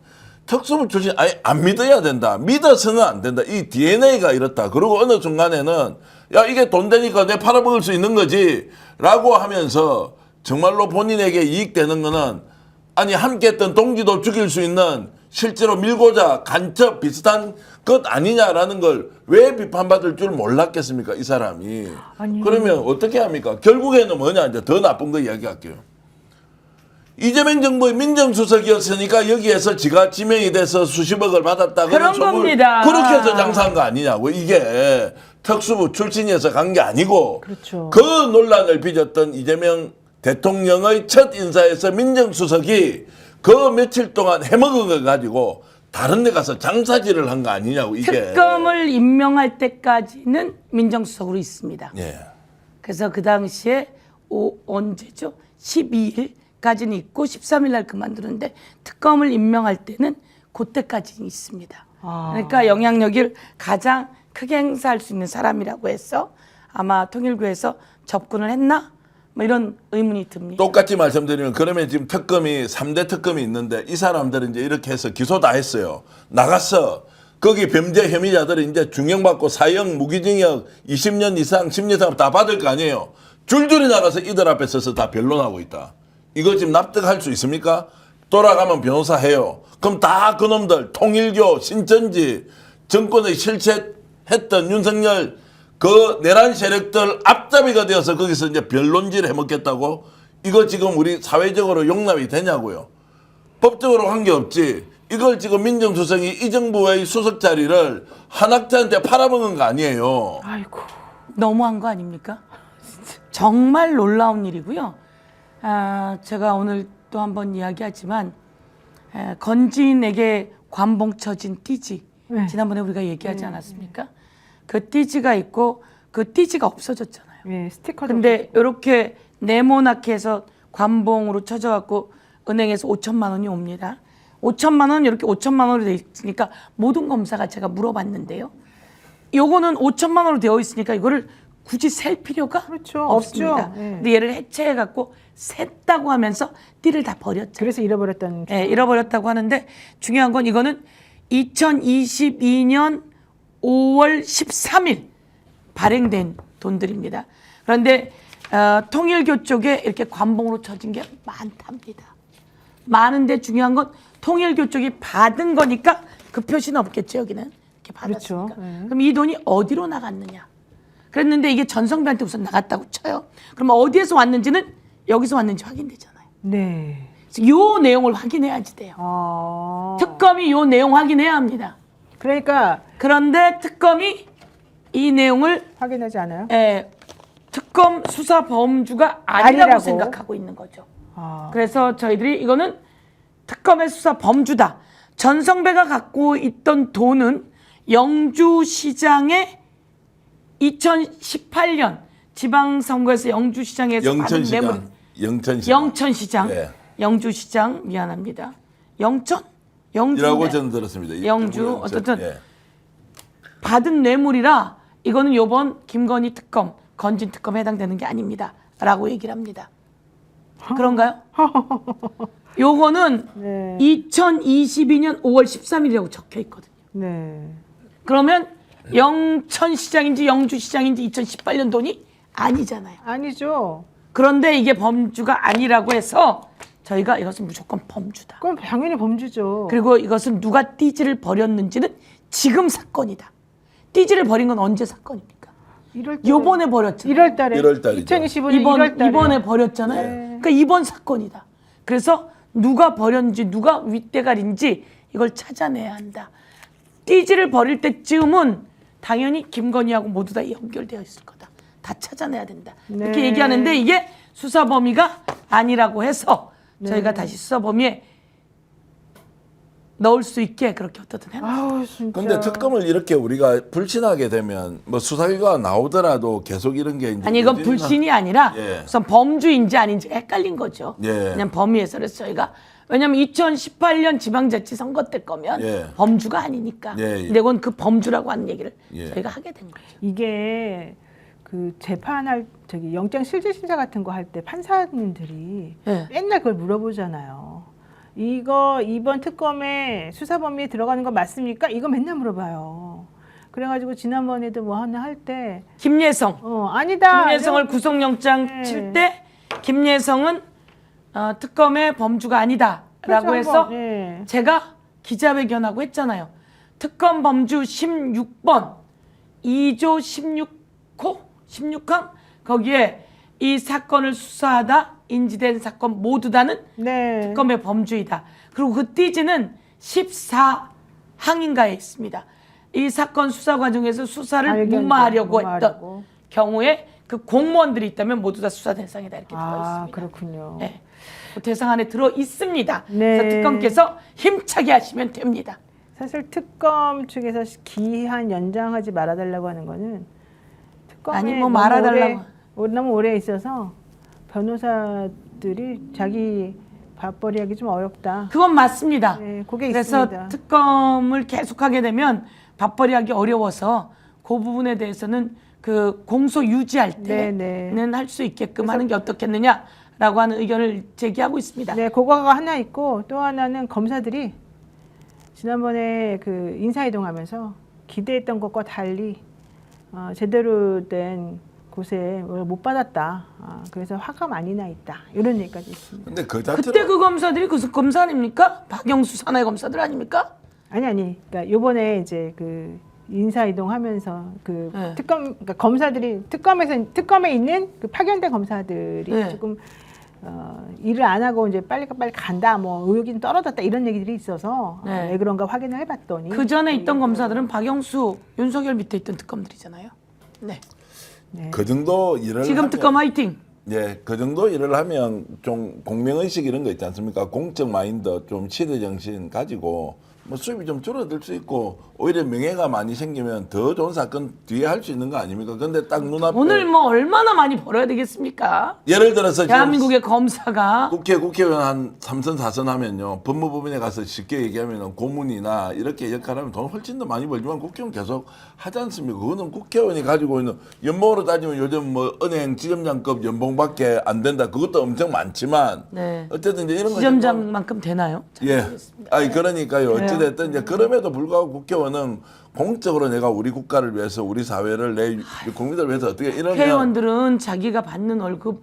특수부 출신 아예 안 믿어야 된다. 믿어서는 안 된다. 이 DNA가 이렇다. 그리고 어느 순간에는 야 이게 돈 되니까 내 팔아먹을 수 있는 거지 라고 하면서 정말로 본인에게 이익되는 거는 아니 함께했던 동기도 죽일 수 있는 실제로 밀고자 간첩 비슷한 것 아니냐라는 걸 왜 비판받을 줄 몰랐겠습니까 이 사람이. 아니. 그러면 어떻게 합니까? 결국에는 뭐냐 이제 더 나쁜 거 이야기할게요. 이재명 정부의 민정수석이었으니까 여기에서 지가 지명이 돼서 수십억을 받았다. 그런 겁니다. 그렇게 해서 장사한 거 아니냐고. 이게 특수부 출신이어서 간 게 아니고 그렇죠. 그 논란을 빚었던 이재명 대통령의 첫 인사에서 민정수석이 그 며칠 동안 해먹은 걸 가지고 다른 데 가서 장사질을 한 거 아니냐고 이게. 특검을 임명할 때까지는 민정수석으로 있습니다. 예. 그래서 그 당시에 언제죠? 12일까지는 있고 13일 날 그만두는데 특검을 임명할 때는 그때까지는 있습니다. 그러니까 영향력을 가장 크게 행사할 수 있는 사람이라고 해서 아마 통일부에서 접근을 했나? 뭐 이런 의문이 듭니다. 똑같이 말씀드리면 그러면 지금 특검이 3대 특검이 있는데 이 사람들은 이제 이렇게 해서 기소 다 했어요. 나갔어. 거기 범죄 혐의자들이 이제 중형받고 사형 무기징역 20년 이상 10년 이상 다 받을 거 아니에요. 줄줄이 나가서 이들 앞에 서서 다 변론하고 있다. 이거 지금 납득할 수 있습니까? 돌아가면 변호사 해요. 그럼 다 그놈들 통일교 신천지 정권의 실체했던 윤석열 그 내란 세력들 앞잡이가 되어서 거기서 이제 변론질 해먹겠다고? 이거 지금 우리 사회적으로 용납이 되냐고요. 법적으로 관계없지. 이걸 지금 민정수석이 이 정부의 수석 자리를 한 학자한테 팔아먹은 거 아니에요. 아이고. 너무한 거 아닙니까? 정말 놀라운 일이고요. 제가 오늘 또 한번 이야기하지만 건진에게 관봉 쳐진 띠지. 네. 지난번에 우리가 얘기하지 않았습니까? 그 띠지가 있고 그 띠지가 없어졌잖아요. 예, 스티커도. 근데 이렇게 네모나게 해서 관봉으로 쳐져갖고 은행에서 5천만 원이 옵니다. 5천만 원 이렇게 5천만 원으로 되어 있으니까 모든 검사가 제가 물어봤는데요. 요거는 5천만 원으로 되어 있으니까 이거를 굳이 셀 필요가 그렇죠, 없습니다. 없죠. 예. 근데 얘를 해체해갖고 셌다고 하면서 띠를 다 버렸죠. 그래서 잃어버렸다는. 예, 잃어버렸다고 하는데 중요한 건 이거는 2022년 5월 13일 발행된 돈들입니다. 그런데 통일교 쪽에 이렇게 관봉으로 쳐진 게 많답니다. 많은데 중요한 건 통일교 쪽이 받은 거니까 그 표시는 없겠죠. 여기는 이렇게 받았으니까. 그렇죠. 네. 그럼 이 돈이 어디로 나갔느냐? 그랬는데 이게 전성배한테 우선 나갔다고 쳐요. 그러면 어디에서 왔는지는 여기서 왔는지 확인되잖아요. 네. 그래서 요 내용을 확인해야지 돼요. 특검이 요 내용 확인해야 합니다. 그러니까 그런데 특검이 이 내용을 확인하지 않아요? 특검 수사 범주가 아니라고 아니라고? 생각하고 있는 거죠. 아. 그래서 저희들이 이거는 특검의 수사 범주다. 전성배가 갖고 있던 돈은 영주시장의 2018년 지방선거에서 영주시장에서 받은 뇌물, 영천시장, 네. 영주시장 미안합니다. 영천? 영주 이라고 저는 들었습니다. 영주 어쨌든 예. 받은 뇌물이라 이거는 요번 김건희 특검, 건진 특검에 해당되는 게 아닙니다라고 얘기를 합니다. 그런가요? 요거는 네. 2022년 5월 13일이라고 적혀 있거든요. 네. 그러면 영천시장인지 영주시장인지 2018년 돈이 아니잖아요. 아니죠. 그런데 이게 범주가 아니라고 해서 저희가 이것은 무조건 범주다. 그럼 당연히 범주죠. 그리고 이것은 누가 띠지를 버렸는지는 지금 사건이다. 띠지를 버린 건 언제 사건입니까? 1월 요번에 버렸잖아요. 1월 달에 1월 달이죠. 2025년 1월 달에 이번에 버렸잖아요. 네. 그러니까 이번 사건이다. 그래서 누가 버렸는지 누가 윗대가리인지 이걸 찾아내야 한다. 띠지를 버릴 때쯤은 당연히 김건희하고 모두 다 연결되어 있을 거다. 다 찾아내야 된다. 이렇게 네. 얘기하는데 이게 수사 범위가 아니라고 해서 저희가 다시 수사 범위에 넣을 수 있게 그렇게 어떻든 해놨어요. 아우 진짜. 근데 특검을 이렇게 우리가 불신하게 되면 뭐 수사기가 나오더라도 계속 이런 게 이제 아니 이건 문제나- 불신이 아니라 예. 우선 범주인지 아닌지가 헷갈린 거죠. 예. 그냥 범위에서 그래서 저희가 왜냐하면 2018년 지방자치 선거 때 거면 예. 범주가 아니니까. 예, 예. 근데 이건 그 범주라고 하는 얘기를 예. 저희가 하게 된 거죠. 이게 그 재판할 저기 영장 실질 심사 같은 거 할 때 판사님들이 예. 맨날 그걸 물어보잖아요. 이거 이번 특검에 수사 범위에 들어가는 거 맞습니까? 이거 맨날 물어봐요. 그래가지고 지난번에도 뭐 하나 할 때 김예성. 아니다. 김예성을 구속영장 네. 칠 때 김예성은 특검의 범주가 아니다라고 그렇죠, 해서 한번, 예. 제가 기자회견하고 했잖아요. 특검 범주 16번 2조 16호 16항 거기에 이 사건을 수사하다 인지된 사건 모두 다는 네. 특검의 범주이다. 그리고 그 띠지는 14항인가에 있습니다. 이 사건 수사 과정에서 수사를 발견, 무마하려고 무마하려고. 했던 경우에 그 공무원들이 있다면 모두 다 수사 대상이다 이렇게 들어 아 있습니다. 그렇군요. 네. 그 대상 안에 들어 있습니다. 네. 그래서 특검께서 힘차게 하시면 됩니다. 사실 특검 측에서 기한 연장하지 말아달라고 하는 거는 특검에 아니, 뭐 너무 말아달라고. 너무 오래 있어서 변호사들이 자기 밥벌이하기 좀 어렵다. 그건 맞습니다. 네, 그게 그래서 있습니다. 특검을 계속하게 되면 밥벌이하기 어려워서 그 부분에 대해서는 그 공소 유지할 네, 네. 때는 할 수 있게끔 하는 게 어떻겠느냐라고 하는 의견을 제기하고 있습니다. 네, 그거가 하나 있고 또 하나는 검사들이 지난번에 그 인사이동하면서 기대했던 것과 달리 제대로 된 곳에 못 받았다. 그래서 화가 많이 나 있다. 이런 얘기까지 있습니다. 근데 그 자체로 그때 그 검사들이 그 검사 아닙니까? 박영수 산하의 검사들 아닙니까? 아니. 그러니까 요번에 이제 그 인사 이동하면서 그 네. 그러니까 검사들이 특검에 있는 그 파견된 검사들이 네. 조금 일을 안 하고 이제 빨리 간다, 뭐 의욕이 좀 떨어졌다 이런 얘기들이 있어서 네. 왜 그런가 확인을 해봤더니 그 전에 있던 검사들은 박영수, 윤석열 밑에 있던 특검들이잖아요. 네. 그 정도 일을 지금 하면- 특검 화이팅. 예, 그 정도 일을 하면 좀 공명의식 이런 거 있지 않습니까? 공적 마인드, 좀 시대 정신 가지고 뭐 수입이 좀 줄어들 수 있고 오히려 명예가 많이 생기면 더 좋은 사건 뒤에 할 수 있는 거 아닙니까? 근데 딱 눈앞에 오늘 뭐 얼마나 많이 벌어야 되겠습니까? 예를 들어서 지금 대한민국의 검사가 국회의원 한 3선 4선 하면요 법무부에 가서 쉽게 얘기하면 고문이나 이렇게 역할하면 돈 훨씬 더 많이 벌지만 국회의원 계속 하지 않습니까? 그거는 국회의원이 가지고 있는 연봉으로 따지면 요즘 뭐 은행 지점장급 연봉밖에 안 된다. 그것도 엄청 많지만 네. 어쨌든 이제 이런 거 지점장만큼 되나요? 잘 예. 모르겠습니다. 아니 그러니까요. 어찌됐든 이제 그럼에도 불구하고 국회의원은 공적으로 내가 우리 국가를 위해서 우리 사회를 내 국민들을 위해서 어떻게 이러면 회원들은 자기가 받는 월급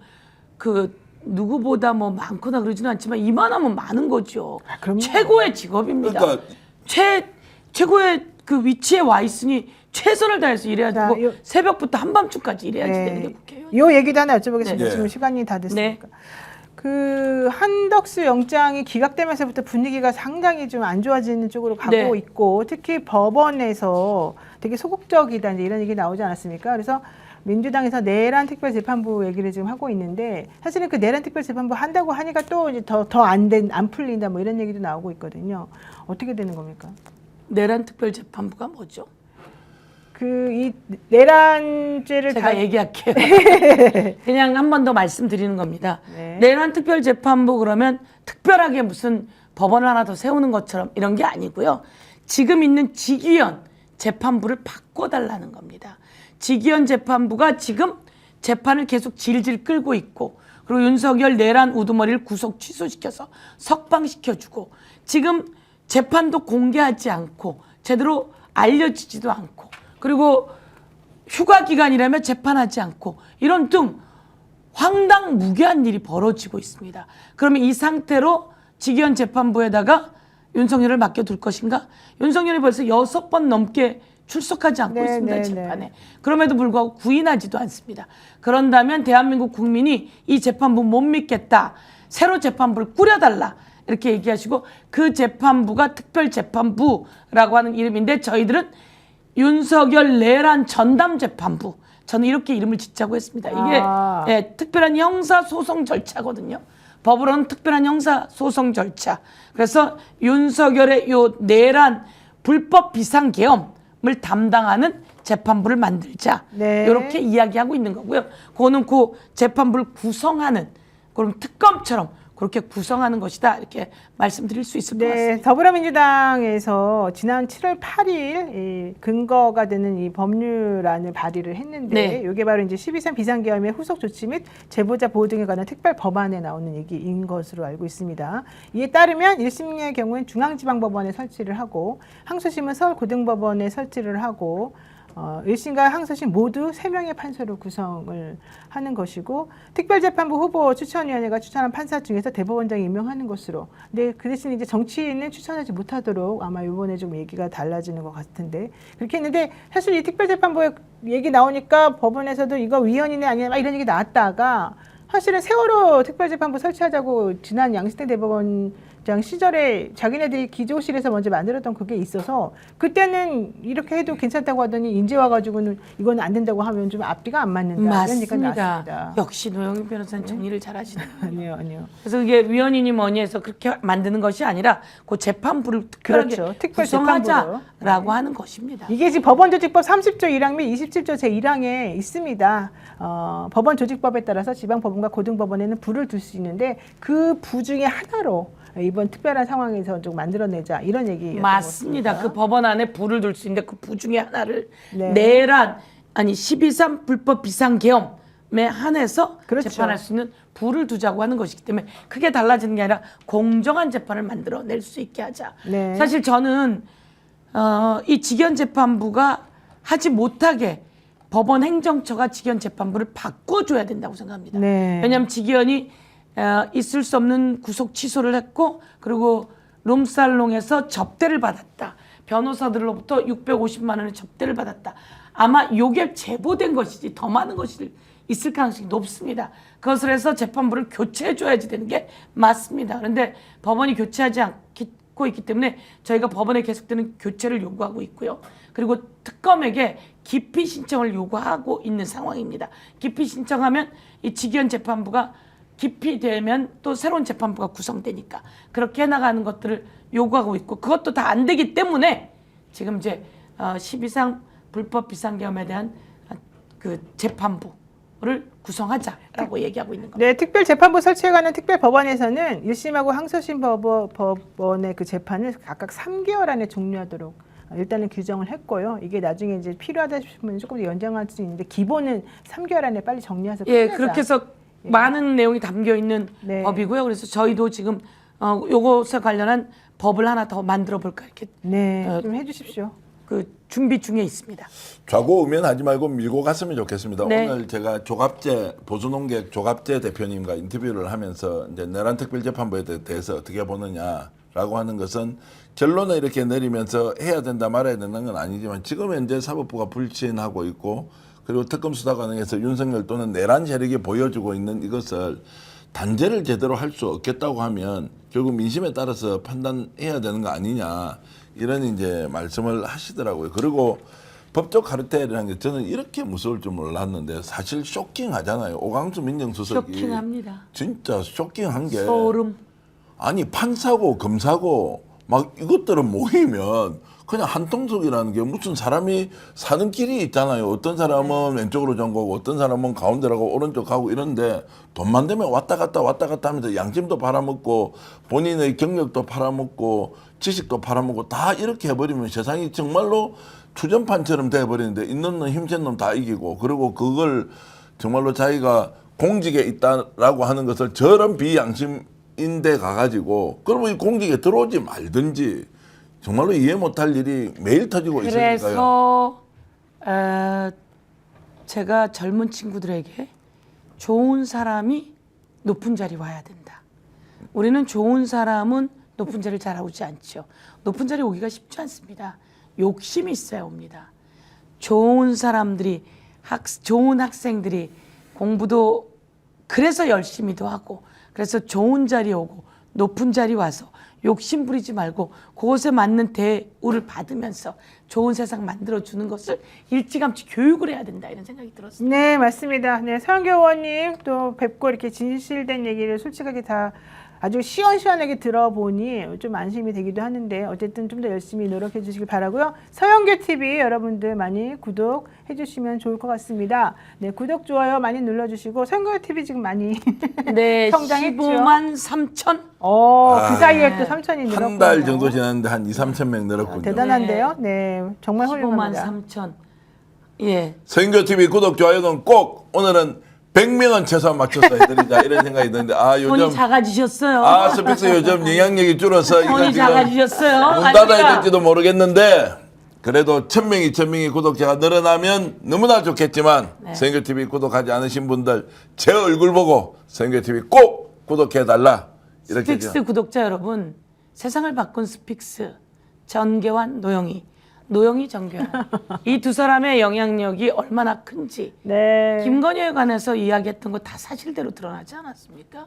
그 누구보다 뭐 많거나 그러지는 않지만 이만하면 많은 거죠. 그럼요. 최고의 직업입니다. 그러니까 최고의 그 위치에 와 있으니 최선을 다해서 일해야 자, 되고 요- 새벽부터 한밤중까지 일해야지 되는 게 국회의원. 요 얘기도 하나 여쭤보겠습니다. 네. 지금 시간이 다 됐으니까. 그 한덕수 영장이 기각되면서부터 분위기가 상당히 좀 안 좋아지는 쪽으로 가고 네. 있고 특히 법원에서 되게 소극적이다 이제 이런 얘기 나오지 않았습니까? 그래서 민주당에서 내란 특별재판부 얘기를 지금 하고 있는데 사실은 그 내란 특별재판부 한다고 하니까 또 이제 더 안 풀린다 뭐 이런 얘기도 나오고 있거든요. 어떻게 되는 겁니까? 내란 특별재판부가 뭐죠? 그 이 내란죄를 제가 다 얘기할게요. 그냥 한 번 더 말씀드리는 겁니다. 네. 내란 특별재판부 그러면 특별하게 무슨 법원을 하나 더 세우는 것처럼 이런 게 아니고요. 지금 있는 직위원 재판부를 바꿔달라는 겁니다. 직위원 재판부가 지금 재판을 계속 질질 끌고 있고 그리고 윤석열 내란 우두머리를 구속 취소시켜서 석방시켜주고 지금 재판도 공개하지 않고 제대로 알려지지도 않고 그리고 휴가 기간이라면 재판하지 않고 이런 등 황당무계한 일이 벌어지고 있습니다. 그러면 이 상태로 직위원 재판부에다가 윤석열을 맡겨둘 것인가? 윤석열이 벌써 6번 넘게 출석하지 않고 네, 있습니다. 네, 재판에. 네. 그럼에도 불구하고 구인하지도 않습니다. 그런다면 대한민국 국민이 이 재판부 못 믿겠다. 새로 재판부를 꾸려달라. 이렇게 얘기하시고 그 재판부가 특별재판부라고 하는 이름인데 저희들은 윤석열 내란 전담재판부 저는 이렇게 이름을 짓자고 했습니다. 이게 아. 예, 특별한 형사소송 절차거든요. 법으로는 특별한 형사소송 절차. 그래서 윤석열의 요 내란 불법 비상계엄을 담당하는 재판부를 만들자. 네. 이렇게 이야기하고 있는 거고요. 그거는 그 재판부를 구성하는 그럼 특검처럼 그렇게 구성하는 것이다. 이렇게 말씀드릴 수 있을 것 네, 같습니다. 더불어민주당에서 지난 7월 8일 이 근거가 되는 이 법률안을 발의를 했는데 네. 이게 바로 이제 12.3 비상계엄의 후속 조치 및 제보자 보호 등에 관한 특별 법안에 나오는 얘기인 것으로 알고 있습니다. 이에 따르면 1심의 경우엔 중앙지방법원에 설치를 하고 항소심은 서울고등법원에 설치를 하고 1심과 항소심 모두 3명의 판사로 구성을 하는 것이고 특별재판부 후보 추천위원회가 추천한 판사 중에서 대법원장이 임명하는 것으로. 근데 그 대신 이제 정치인은 추천하지 못하도록 아마 이번에 좀 얘기가 달라지는 것 같은데 그렇게 했는데 사실 이 특별재판부에 얘기 나오니까 법원에서도 이거 위헌이네 아니냐 막 이런 얘기 나왔다가 사실은 세월호 특별재판부 설치하자고 지난 양승태 대법원장 시절에 자기네들이 기조실에서 먼저 만들었던 그게 있어서 그때는 이렇게 해도 괜찮다고 하더니 이제 와가지고는 이건 안 된다고 하면 좀 앞뒤가 안 맞는다. 이런 얘기가 맞습니다. 나왔습니다. 역시 노영희 변호사는 정리를 잘하시네요. 아니요. 그래서 그게 위헌이니 뭐니 해서 그렇게 만드는 것이 아니라 그 재판부를 특별하게 그렇죠. 특별 재판부로. 구성하자라고 하는 것입니다. 이게 지금 법원조직법 30조 1항 및 27조 제1항에 있습니다. 법원 조직법에 따라서 지방법원과 고등법원에는 부를 둘 수 있는데 그 부 중에 하나로 이번 특별한 상황에서 좀 만들어내자 이런 얘기였던 맞습니다. 것 같습니다. 그 법원 안에 부를 둘 수 있는데 그 부 중에 하나를 네. 내란 아니 12.3 불법 비상계엄에 한해서 그렇죠. 재판할 수 있는 부를 두자고 하는 것이기 때문에 크게 달라지는 게 아니라 공정한 재판을 만들어낼 수 있게 하자. 네. 사실 저는 이 직위원 재판부가 하지 못하게 법원 행정처가 직위원 재판부를 바꿔줘야 된다고 생각합니다. 네. 왜냐하면 직위원이 있을 수 없는 구속 취소를 했고 그리고 룸살롱에서 접대를 받았다. 변호사들로부터 650만 원의 접대를 받았다. 아마 요게 제보된 것이지 더 많은 것이 있을 가능성이 높습니다. 그것을 해서 재판부를 교체해줘야지 되는 게 맞습니다. 그런데 법원이 교체하지 않고 있기 때문에 저희가 법원에 계속되는 교체를 요구하고 있고요. 그리고 특검에게 기피 신청을 요구하고 있는 상황입니다. 기피 신청하면 이 직위원 재판부가 기피되면 또 새로운 재판부가 구성되니까 그렇게 해나가는 것들을 요구하고 있고 그것도 다 안 되기 때문에 지금 이제 12상 불법 비상계엄에 대한 그 재판부를 구성하자라고 얘기하고 있는 겁니다. 네, 특별재판부 설치에 관한 특별법원에서는 1심하고 항소심 법원의 그 재판을 각각 3개월 안에 종료하도록 일단은 규정을 했고요. 이게 나중에 이제 필요하다 싶으면 조금 더 연장할 수 있는데 기본은 3개월 안에 빨리 정리해서 예, 끝내자. 그렇게 해서 많은 내용이 담겨 있는 네. 법이고요. 그래서 저희도 지금 요것에 관련한 법을 하나 더 만들어 볼까 이렇게 네, 좀 해주십시오. 그 준비 중에 있습니다. 좌고우면하지 말고 밀고 갔으면 좋겠습니다. 네. 오늘 제가 조갑재 보수농객 조갑재 대표님과 인터뷰를 하면서 이제 내란 특별재판부에 대해서 어떻게 보느냐라고 하는 것은 결론을 이렇게 내리면서 해야 된다 말아야 된다는 건 아니지만 지금 현재 사법부가 불신하고 있고 그리고 특검 수사 과정에서 윤석열 또는 내란 세력이 보여주고 있는 이것을 단죄를 제대로 할 수 없겠다고 하면 결국 민심에 따라서 판단해야 되는 거 아니냐 이런 이제 말씀을 하시더라고요. 그리고 법적 카르텔이라는 게 저는 이렇게 무서울 줄 몰랐는데 사실 쇼킹하잖아요. 오광수 민정수석이 쇼킹합니다. 진짜 쇼킹한 게 소름. 아니 판사고 검사고 막 이것들은 모이면 그냥 한통속이라는 게 무슨 사람이 사는 길이 있잖아요. 어떤 사람은 왼쪽으로 전거고 어떤 사람은 가운데로 가고 오른쪽 가고 이런데 돈만 되면 왔다 갔다 하면서 양심도 팔아먹고 본인의 경력도 팔아먹고 지식도 팔아먹고 다 이렇게 해버리면 세상이 정말로 투전판처럼 돼버리는데 있는 놈 힘센 놈 다 이기고 그리고 그걸 정말로 자기가 공직에 있다라고 하는 것을 저런 비양심인데 가가지고 그러면 이 공직에 들어오지 말든지 정말로 이해 못할 일이 매일 터지고 있으니까요. 그래서 제가 젊은 친구들에게 좋은 사람이 높은 자리 와야 된다. 우리는 좋은 사람은 높은 자리를 잘 오지 않죠. 높은 자리 오기가 쉽지 않습니다. 욕심이 있어야 옵니다. 좋은 사람들이 좋은 학생들이 공부도 그래서 열심히도 하고 그래서 좋은 자리 오고 높은 자리 와서 욕심 부리지 말고 그것에 맞는 대우를 받으면서 좋은 세상 만들어주는 것을 일찌감치 교육을 해야 된다 이런 생각이 들었습니다. 네, 맞습니다. 네, 서영교 의원님 또 뵙고 이렇게 진실된 얘기를 솔직하게 다 아주 시원시원하게 들어보니 좀 안심이 되기도 하는데 어쨌든 좀 더 열심히 노력해 주시길 바라고요. 서영교 TV 여러분들 많이 구독해 주시면 좋을 것 같습니다. 네, 구독 좋아요 많이 눌러주시고 서영교 TV 지금 많이 네, 성장했죠. 15만 3천. 그 사이에 또 3천이 늘었군요. 한 달 정도 지났는데 한 2, 3천 명 늘었군요. 대단한데요. 네, 정말 15만 훌륭합니다. 3천. 예. 서영교 TV 구독 좋아요는 꼭 오늘은 100명은 최소한 맞춰서 해드리자 이런 생각이 드는데 손이 요즘 작아지셨어요. 스픽스 요즘 영향력이 줄어서 이거 손이 지금 작아지셨어요. 문 닫아야 될지도 모르겠는데 그래도 1000명이 1000명이 구독자가 늘어나면 너무나 좋겠지만 서영교 TV 구독하지 않으신 분들 제 얼굴 보고 서영교 TV 꼭 구독해달라 이렇게 스픽스 구독자 여러분, 세상을 바꾼 스픽스 전계환 노영희 정계환 이 두 사람의 영향력이 얼마나 큰지 네. 김건희에 관해서 이야기했던 거 다 사실대로 드러나지 않았습니까?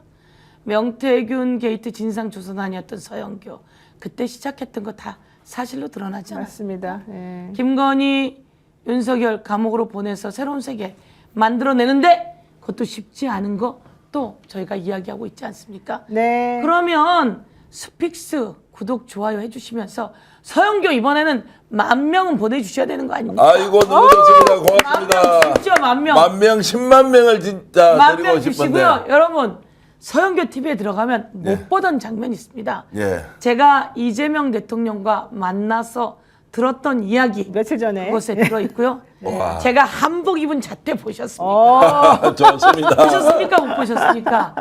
명태균 게이트 진상조사단이었던 서영교 그때 시작했던 거 다 사실로 드러나지 않았습니까? 맞습니다. 네. 김건희, 윤석열 감옥으로 보내서 새로운 세계 만들어내는데 그것도 쉽지 않은 거 또 저희가 이야기하고 있지 않습니까? 네. 그러면 스픽스 구독, 좋아요 해주시면서 서영교 이번에는 10,000명은 보내주셔야 되는 거 아닙니까? 아이고 너무 좋습니다. 고맙습니다. 진짜 10,000명. 10,000명 10만 명을 진짜 10,000명 드리고 싶은데 주시고요. 여러분 서영교 TV에 들어가면 예. 못 보던 장면이 있습니다. 예. 제가 이재명 대통령과 만나서 들었던 이야기 며칠 전에 그것에 들어있고요. 와. 제가 한복 입은 자태 보셨습니까? 좋습니다. 보셨습니까? 못 보셨습니까?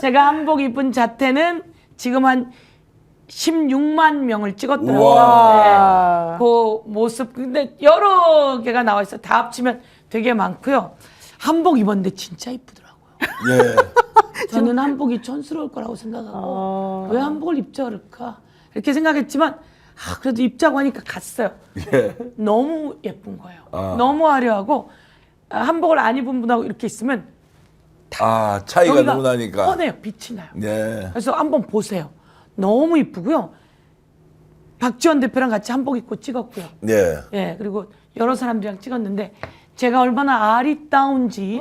제가 한복 입은 자태는 지금 한 16만 명을 찍었더라고요. 우와. 네. 그 모습 근데 여러 개가 나와 있어. 다 합치면 되게 많고요. 한복 입었는데 진짜 이쁘더라고요. 예. 저는 한복이 촌스러울 거라고 생각하고 왜 한복을 입자 그럴까 이렇게 생각했지만 그래도 입자고 하니까 갔어요. 예. 너무 예쁜 거예요. 너무 화려하고 한복을 안 입은 분하고 이렇게 있으면 차이가 여기가 너무 나니까. 뻔해요. 빛이 나요. 예. 그래서 한번 보세요. 너무 이쁘고요. 박지원 대표랑 같이 한복 입고 찍었고요. 예. 예, 그리고 여러 사람들이랑 찍었는데 제가 얼마나 아리따운지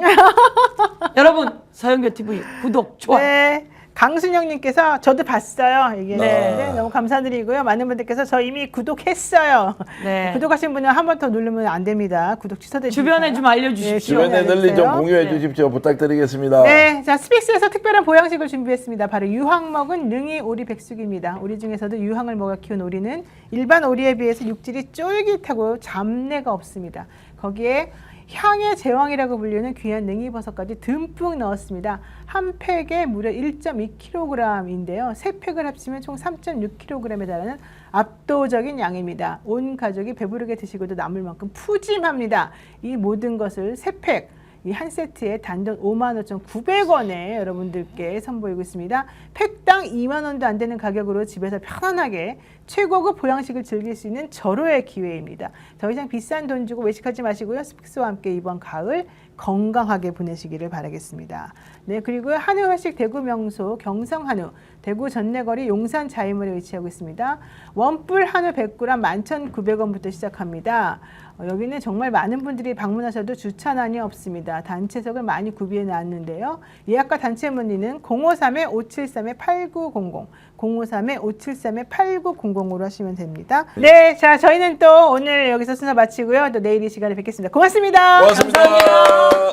여러분 서영교 TV 구독 좋아요. 네. 강순영님께서 저도 봤어요. 이게 네. 네, 너무 감사드리고요. 많은 분들께서 저 이미 구독했어요. 네. 구독하신 분은 한 번 더 누르면 안 됩니다. 구독 취소됩니다. 주변에 좀 알려주십시오. 주변에 널리 좀 공유해 네. 주십시오. 부탁드리겠습니다. 네, 자 스픽스에서 특별한 보양식을 준비했습니다. 바로 유황 먹은 능이 오리 백숙입니다. 오리 중에서도 유황을 먹어 키운 오리는 일반 오리에 비해서 육질이 쫄깃하고 잡내가 없습니다. 거기에 향의 제왕이라고 불리는 귀한 능이버섯까지 듬뿍 넣었습니다. 한 팩에 무려 1.2kg인데요. 세 팩을 합치면 총 3.6kg에 달하는 압도적인 양입니다. 온 가족이 배부르게 드시고도 남을 만큼 푸짐합니다. 이 모든 것을 3팩 이 한 세트에 단돈 55,900원에 여러분들께 선보이고 있습니다. 팩당 2만 원도 안 되는 가격으로 집에서 편안하게 최고급 보양식을 즐길 수 있는 절호의 기회입니다. 더 이상 비싼 돈 주고 외식하지 마시고요. 스픽스와 함께 이번 가을 건강하게 보내시기를 바라겠습니다. 네, 그리고 한우 회식 대구 명소 경성 한우 대구 전내거리 용산 자이몰에 위치하고 있습니다. 원뿔 한우 100g 11,900원부터 시작합니다. 여기는 정말 많은 분들이 방문하셔도 주차난이 없습니다. 단체석을 많이 구비해 놨는데요. 예약과 단체 문의는 053-573-8900 053-573-8900으로 하시면 됩니다. 네, 자 저희는 또 오늘 여기서 순서 마치고요. 또 내일 이 시간에 뵙겠습니다. 고맙습니다. 고맙습니다.